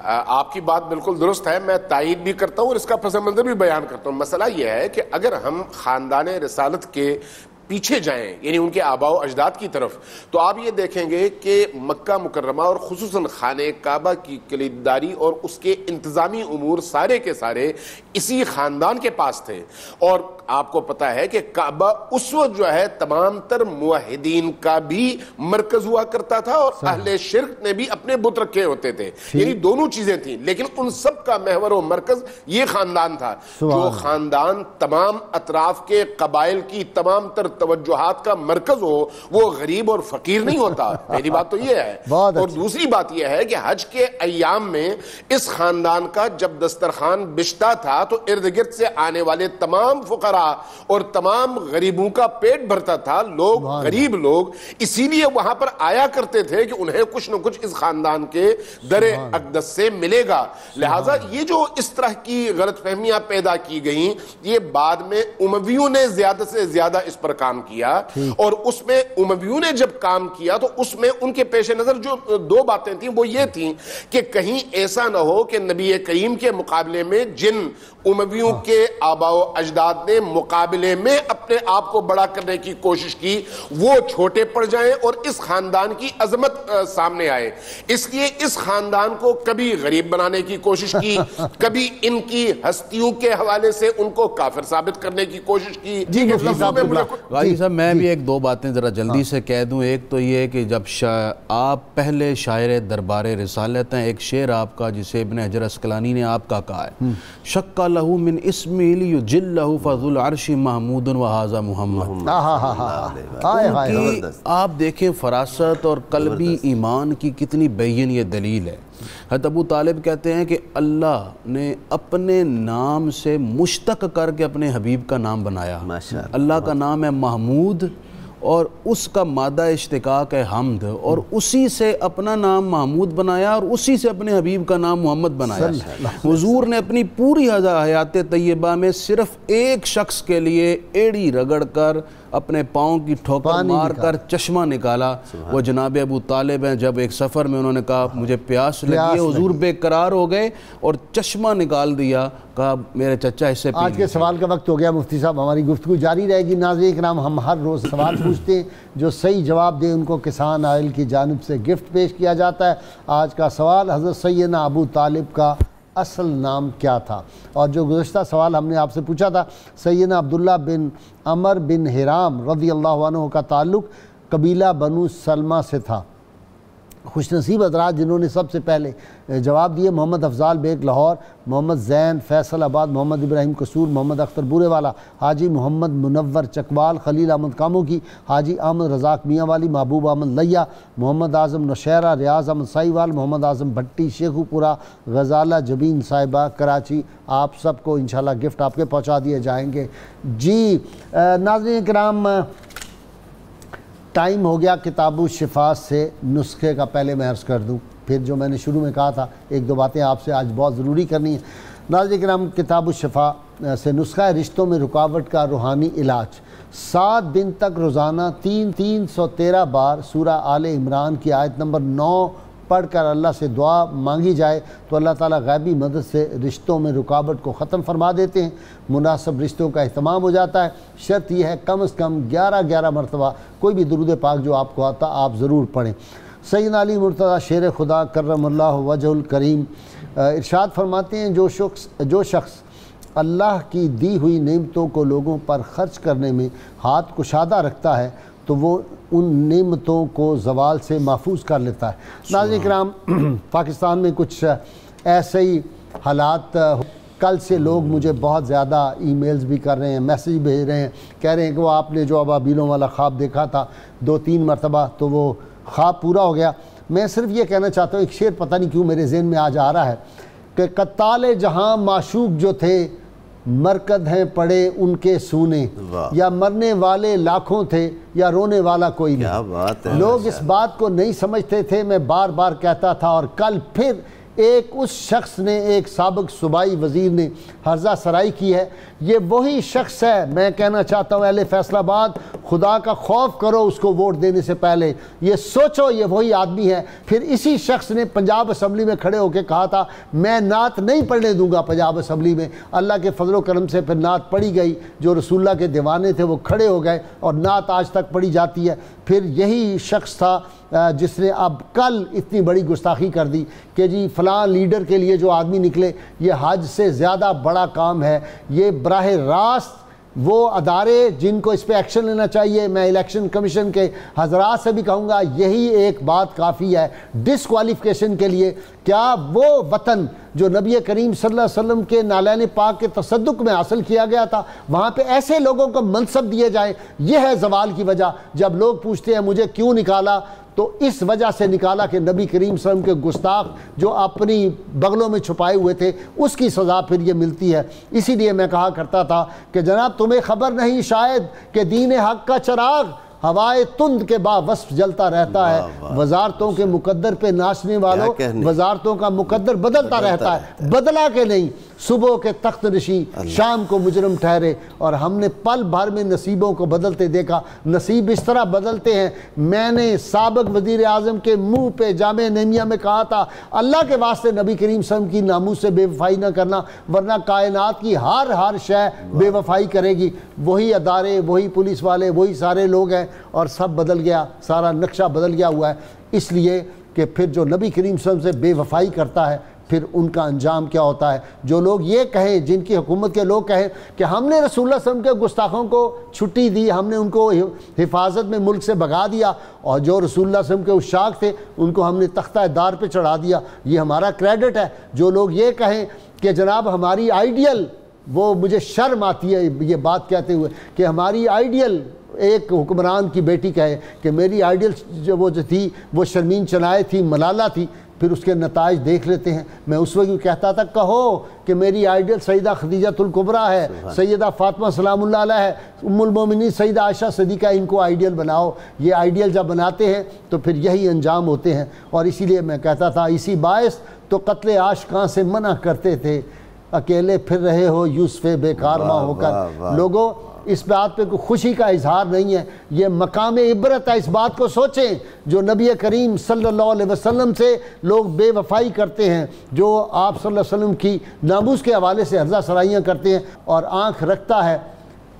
آپ کی بات بالکل درست ہے، میں تائید بھی کرتا ہوں اور اس کا پس منظر بھی بیان کرتا ہوں۔ مسئلہ یہ ہے کہ اگر ہم خاندان رسالت کے پیچھے جائیں، یعنی ان کے آباء و اجداد کی طرف، تو آپ یہ دیکھیں گے کہ مکہ مکرمہ اور خصوصاً خانہ کعبہ کی کلیدداری اور اس کے انتظامی امور سارے کے سارے اسی خاندان کے پاس تھے۔ اور آپ کو پتا ہے کہ کعبہ اس وقت جو ہے تمام تر موحدین کا بھی مرکز ہوا کرتا تھا اور اہل شرک نے بھی اپنے بت رکھے ہوتے تھے، یعنی دونوں چیزیں تھیں، لیکن ان سب کا محور و مرکز یہ خاندان تھا۔ جو خاندان تمام اطراف کے قبائل کی تمام تر توجہات کا مرکز ہو، وہ غریب اور فقیر نہیں ہوتا، پہلی بات تو یہ ہے۔ اور دوسری بات یہ ہے کہ حج کے ایام میں اس خاندان کا جب دسترخوان بچتا تھا تو ارد گرد سے آنے والے تمام فقراء اور تمام غریبوں کا پیٹ بھرتا تھا، لوگ غریب لوگ اسی لیے وہاں پر آیا کرتے تھے کہ انہیں کچھ نہ کچھ اس خاندان کے در اقدس سے ملے گا۔ لہٰذا یہ جو اس طرح کی غلط فہمیاں پیدا کی گئیں، یہ بعد میں امویوں نے زیادہ سے زیادہ اس پر کام کیا، اور اس میں امویوں نے جب کام کیا تو اس میں ان کے پیش نظر جو دو باتیں تھیں وہ یہ تھیں کہ کہیں ایسا نہ ہو کہ نبی کریم کے مقابلے میں جن امویوں کے آباء و اجداد نے مقابلے میں اپنے آپ کو بڑا کرنے کی کوشش کی، وہ چھوٹے پڑ جائیں اور اس خاندان کی عظمت سامنے آئے۔ اس لیے اس خاندان کو کبھی غریب بنانے کی کوشش کی، کبھی ان کی ہستیوں کے حوالے سے ان کو کافر ثابت کرنے کی کوشش کی۔ غازی صاحب میں بھی ایک دو باتیں ذرا جلدی سے کہہ دوں۔ ایک تو یہ کہ جب آپ پہلے شاعر دربار رسالت ہیں، ایک شعر آپ کا جسے ابن حجر اسقلانی نے آپ کا کہا ہے، شک لہو من اسمی لیجل لہو فذو العرش محمود وہذا محمد۔ آپ دیکھیں فراست اور قلبی ایمان کی کتنی بین یہ دلیل ہے۔ حضرت ابو طالب کہتے ہیں کہ اللہ نے اپنے نام سے مشتق کر کے اپنے حبیب کا نام بنایا۔ اللہ کا نام ہے محمود اور اس کا مادہ اشتقاق ہے حمد، اور اسی سے اپنا نام محمود بنایا اور اسی سے اپنے حبیب کا نام محمد بنایا۔ حضور نے اپنی پوری حیات طیبہ میں صرف ایک شخص کے لیے ایڑی رگڑ کر اپنے پاؤں کی ٹھوکر مار کر چشمہ نکالا، وہ جناب ابو طالب ہیں۔ جب ایک سفر میں انہوں نے کہا مجھے پیاس لگی ہے، حضور بے قرار ہو گئے اور چشمہ نکال دیا، کہا میرے چچا اس سے پی۔ آج کے سوال کا وقت ہو گیا مفتی صاحب، ہماری گفتگو جاری رہے گی۔ ناظرین کرام، ہم ہر روز سوال پوچھتے ہیں، جو صحیح جواب دے ان کو کسان آئل کی جانب سے گفٹ پیش کیا جاتا ہے۔ آج کا سوال، حضرت سیدنا ابو طالب کا اصل نام کیا تھا؟ اور جو گزشتہ سوال ہم نے آپ سے پوچھا تھا، سیدنا عبداللہ بن عمر بن حرام رضی اللہ عنہ کا تعلق قبیلہ بنو سلمہ سے تھا۔ خوش نصیب حضرات جنہوں نے سب سے پہلے جواب دیے، محمد افضال بیگ لاہور، محمد زین فیصل آباد، محمد ابراہیم قصور، محمد اختر بورے والا، حاجی محمد منور چکوال، خلیل احمد کاموں کی، حاجی احمد رزاق میاں والی، محبوب احمد لیا، محمد اعظم نوشہرہ، ریاض احمد سائیوال، محمد اعظم بھٹی شیخو پورہ، غزالہ جبین صاحبہ کراچی۔ آپ سب کو انشاءاللہ گفٹ آپ کے پہنچا دیے جائیں گے۔ جی ناظرین کرام، ٹائم ہو گیا کتاب الشفا سے نسخے کا۔ پہلے میں عرض کر دوں، پھر جو میں نے شروع میں کہا تھا ایک دو باتیں آپ سے آج بہت ضروری کرنی ہیں۔ ناظرین کرام، کتاب الشفا سے نسخہ ہے رشتوں میں رکاوٹ کا روحانی علاج۔ 7 دن تک روزانہ 313 بار سورہ آل عمران کی آیت نمبر 9 پڑھ کر اللہ سے دعا مانگی جائے تو اللہ تعالیٰ غیبی مدد سے رشتوں میں رکاوٹ کو ختم فرما دیتے ہیں، مناسب رشتوں کا اہتمام ہو جاتا ہے۔ شرط یہ ہے کم از کم 11 مرتبہ کوئی بھی درود پاک جو آپ کو آتا آپ ضرور پڑھیں۔ سیدنا علی مرتضیٰ شیر خدا کرم اللہ وجہ الکریم ارشاد فرماتے ہیں جو شخص اللہ کی دی ہوئی نعمتوں کو لوگوں پر خرچ کرنے میں ہاتھ کشادہ رکھتا ہے تو وہ ان نعمتوں کو زوال سے محفوظ کر لیتا ہے۔ ناظرین کرام، پاکستان میں کچھ ایسے ہی حالات کل سے لوگ مجھے بہت زیادہ ای میلز بھی کر رہے ہیں، میسیج بھیج رہے ہیں، کہہ رہے ہیں کہ وہ آپ نے جو ابابیلوں والا خواب دیکھا تھا 2-3 مرتبہ تو وہ خواب پورا ہو گیا۔ میں صرف یہ کہنا چاہتا ہوں، ایک شعر پتہ نہیں کیوں میرے ذہن میں آج آ رہا ہے کہ قتال جہاں معشوق جو تھے مرکد ہیں پڑے ان کے سونے، یا مرنے والے لاکھوں تھے یا رونے والا کوئی نہیں۔ لوگ اس بات کو نہیں سمجھتے تھے، میں بار بار کہتا تھا، اور کل پھر ایک اس شخص نے، ایک سابق صوبائی وزیر نے ہرزہ سرائی کی ہے۔ یہ وہی شخص ہے، میں کہنا چاہتا ہوں اہل فیصل آباد، خدا کا خوف کرو اس کو ووٹ دینے سے پہلے، یہ سوچو یہ وہی آدمی ہے۔ پھر اسی شخص نے پنجاب اسمبلی میں کھڑے ہو کے کہا تھا میں نعت نہیں پڑھنے دوں گا پنجاب اسمبلی میں۔ اللہ کے فضل و کرم سے پھر نعت پڑھی گئی، جو رسول اللہ کے دیوانے تھے وہ کھڑے ہو گئے اور نعت آج تک پڑھی جاتی ہے۔ پھر یہی شخص تھا جس نے اب کل اتنی بڑی گستاخی کر دی کہ جی فلاں لیڈر کے لیے جو آدمی نکلے یہ حج سے زیادہ بڑا کام ہے۔ یہ براہ راست وہ ادارے جن کو اس پہ ایکشن لینا چاہیے، میں الیکشن کمیشن کے حضرات سے بھی کہوں گا یہی ایک بات کافی ہے ڈسکوالیفیکیشن کے لیے۔ کیا وہ وطن جو نبی کریم صلی اللہ علیہ وسلم کے نالین پاک کے تصدق میں حاصل کیا گیا تھا، وہاں پہ ایسے لوگوں کو منصب دیے جائیں؟ یہ ہے زوال کی وجہ۔ جب لوگ پوچھتے ہیں مجھے کیوں نکالا، تو اس وجہ سے نکالا کہ نبی کریم صلی اللہ علیہ وسلم کے گستاخ جو اپنی بغلوں میں چھپائے ہوئے تھے اس کی سزا پھر یہ ملتی ہے۔ اسی لیے میں کہا کرتا تھا کہ جناب تمہیں خبر نہیں شاید کہ دین حق کا چراغ ہوائے تند کے باوصف جلتا رہتا ہے، وزارتوں کے مقدر پہ ناچنے والوں وزارتوں کا مقدر بدلتا رہتا ہے، بدلا کہ نہیں۔ صبح کے تخت نشی شام کو مجرم ٹھہرے، اور ہم نے پل بھر میں نصیبوں کو بدلتے دیکھا۔ نصیب اس طرح بدلتے ہیں، میں نے سابق وزیر اعظم کے منہ پہ جامع نعمیہ میں کہا تھا اللہ کے واسطے نبی کریم صلی اللہ علیہ وسلم کی ناموس سے بے وفائی نہ کرنا، ورنہ کائنات کی ہر شے بے وفائی کرے گی۔ وہی ادارے، وہی پولیس والے، وہی سارے لوگ ہیں، اور سب بدل گیا، سارا نقشہ بدل گیا ہوا ہے۔ اس لیے کہ پھر جو نبی کریم صلی اللہ علیہ وسلم سے بے وفائی کرتا ہے پھر ان کا انجام کیا ہوتا ہے۔ جو لوگ یہ کہیں، جن کی حکومت کے لوگ کہیں کہ ہم نے رسول اللہ صلی اللہ علیہ وسلم کے گستاخوں کو چھٹی دی، ہم نے ان کو حفاظت میں ملک سے بھگا دیا، اور جو رسول اللہ صلی اللہ علیہ وسلم کے عشاق تھے ان کو ہم نے تختہ دار پہ چڑھا دیا، یہ ہمارا کریڈٹ ہے۔ جو لوگ یہ کہیں کہ جناب ہماری آئیڈیل، وہ مجھے شرم آتی ہے یہ بات کہتے ہوئے کہ ہماری آئیڈیل، ایک حکمران کی بیٹی کہے کہ میری آئیڈیل جو تھی وہ شرمین چنائے تھی، ملالہ تھی، پھر اس کے نتائج دیکھ لیتے ہیں۔ میں اس وقت کہتا تھا کہو کہ میری آئیڈیل سیدہ خدیجہ الکبریٰ ہے، سیدہ فاطمہ سلام اللہ علیہ ہے، ام المومنین سیدہ عائشہ صدیقہ، ان کو آئیڈیل بناؤ۔ یہ آئیڈیل جب بناتے ہیں تو پھر یہی انجام ہوتے ہیں۔ اور اسی لیے میں کہتا تھا اسی باعث تو قتل عاشقاں سے منع کرتے تھے، اکیلے پھر رہے ہو یوسف بے کارواں ہو کر۔ لوگوں اس بات پہ کوئی خوشی کا اظہار نہیں ہے، یہ مقام عبرت ہے۔ اس بات کو سوچیں جو نبی کریم صلی اللہ علیہ وسلم سے لوگ بے وفائی کرتے ہیں، جو آپ صلی اللہ علیہ وسلم کی ناموس کے حوالے سے ہرزہ سرائیاں کرتے ہیں، اور آنکھ رکھتا ہے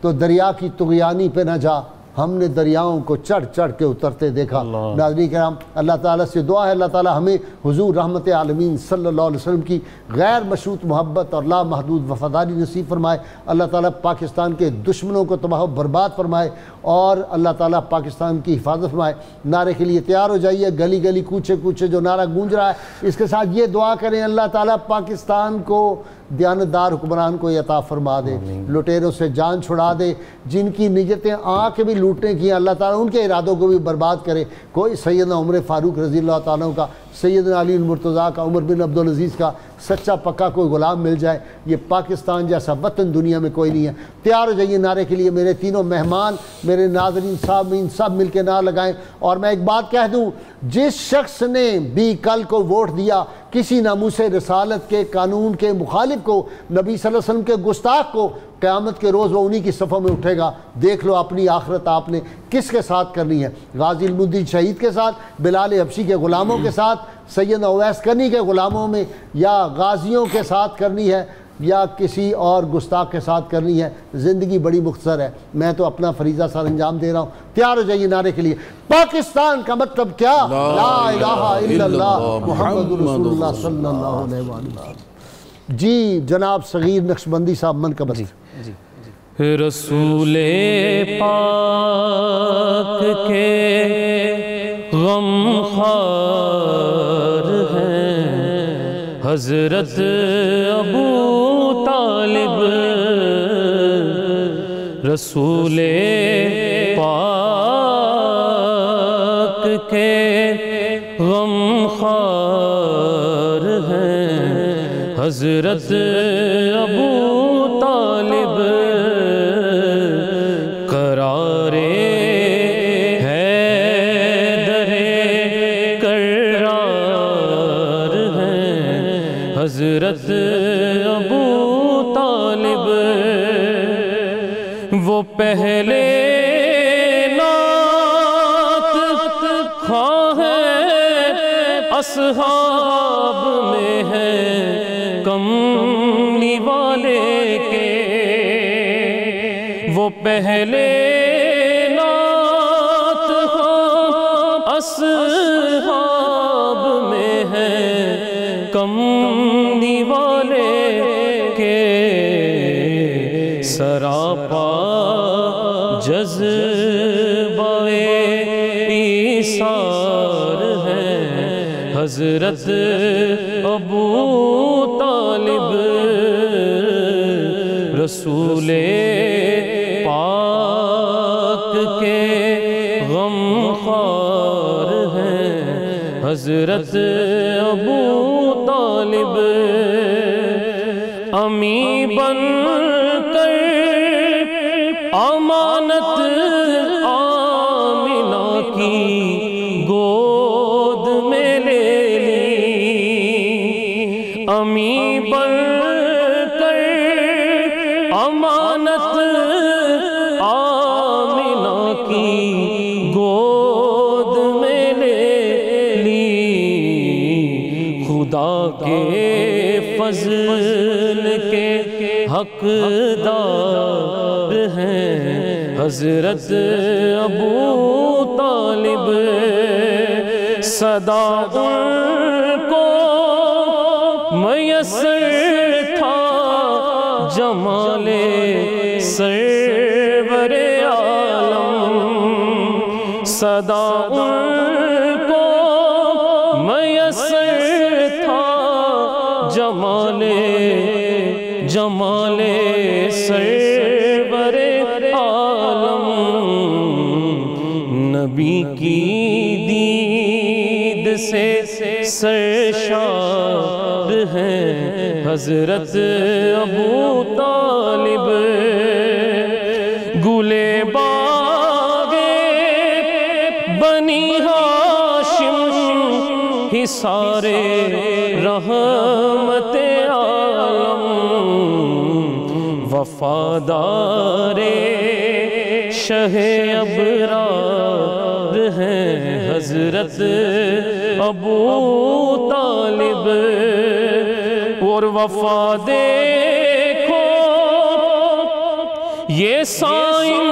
تو دریا کی طغیانی پہ نہ جا، ہم نے دریاؤں کو چڑھ چڑھ کے اترتے دیکھا۔ ناظرین کرام، اللہ تعالیٰ سے دعا ہے اللہ تعالیٰ ہمیں حضور رحمت عالمین صلی اللہ علیہ وسلم کی غیر مشروط محبت اور لامحدود وفاداری نصیب فرمائے۔ اللہ تعالیٰ پاکستان کے دشمنوں کو تباہ و برباد فرمائے، اور اللہ تعالیٰ پاکستان کی حفاظت فرمائے۔ نعرے کے لیے تیار ہو جائیے، گلی گلی کوچے کوچے جو نعرہ گونج رہا ہے، اس کے ساتھ یہ دعا کریں اللہ تعالیٰ پاکستان کو دیانتدار حکمران کو عطا فرما دے، لٹیروں سے جان چھڑا دے، جن کی نیتیں آنکھ بھی لوٹنے کی اللہ تعالیٰ ان کے ارادوں کو بھی برباد کرے۔ کوئی سیدنا عمر فاروق رضی اللہ تعالیٰ کا، سیدنا علی المرتضیٰ کا، عمر بن عبدالعزیز کا سچا پکا کوئی غلام مل جائے، یہ پاکستان جیسا وطن دنیا میں کوئی نہیں ہے۔ تیار ہو جائیے نعرے کے لیے، میرے تینوں مہمان، میرے ناظرین سامعین سب مل کے نعرہ لگائیں۔ اور میں ایک بات کہہ دوں، جس شخص نے بھی کل کو ووٹ دیا کسی ناموس رسالت کے قانون کے مخالف کو، نبی صلی اللہ علیہ وسلم کے گستاخ کو، قیامت کے روز وہ انہی کی صفوں میں اٹھے گا. دیکھ لو اپنی آخرت آپ نے کس کے ساتھ کرنی ہے, غازی المدین شہید کے ساتھ, بلال حبشی کے غلاموں کے ساتھ, سیدنا اویس کرنی کے غلاموں میں, یا غازیوں کے ساتھ کرنی ہے, یا کسی اور گستاخ کے ساتھ کرنی ہے. زندگی بڑی مختصر ہے. میں تو اپنا فریضہ سر انجام دے رہا ہوں. تیار ہو جائیے نعرے کے لیے. پاکستان کا مطلب کیا؟ لا الہ الا اللہ محمد رسول اللہ صلی اللہ علیہ وسلم. جی جناب صغیر نقشبندی صاحب منقبت. رسول پاک کے غم خوار ہیں حضرت ابو طالب. رسول پاک کے غم خوار ہیں حضرت ابو طالب. قرارِ حیدر کرار ہیں حضرت ابو طالب. وہ پہلے نعت خواہ اصحاب میں ہے کملی والے کے. وہ پہلے نعت خواہ اصحاب میں ہے کملی والے کے. سراپا جذبہ ایثار ہے حضرت ابو طالب. رسول پاک کے غم خوار ہیں حضرت ابو طالب. امی بن کر امانت آمنہ کی گود میں لے لی. امی بن کر امانت آمنہ کی گود میں لے لی. خدا کے فضل کے حقدار ہیں حضرت ابو طالب. صدا ان کو میسر تھا جمال سرور عالم. صدا ان کو میسر تھا جمال سرور عالم. نبی کی دید سے سرشار ہیں حضرت ابو طالب. گلے باغے بنی ہاشم ہی سارے رحمت عالم. وفادار شہ ابرار ہیں حضرت ابو طالب. اور وفا دیکھو یہ سائن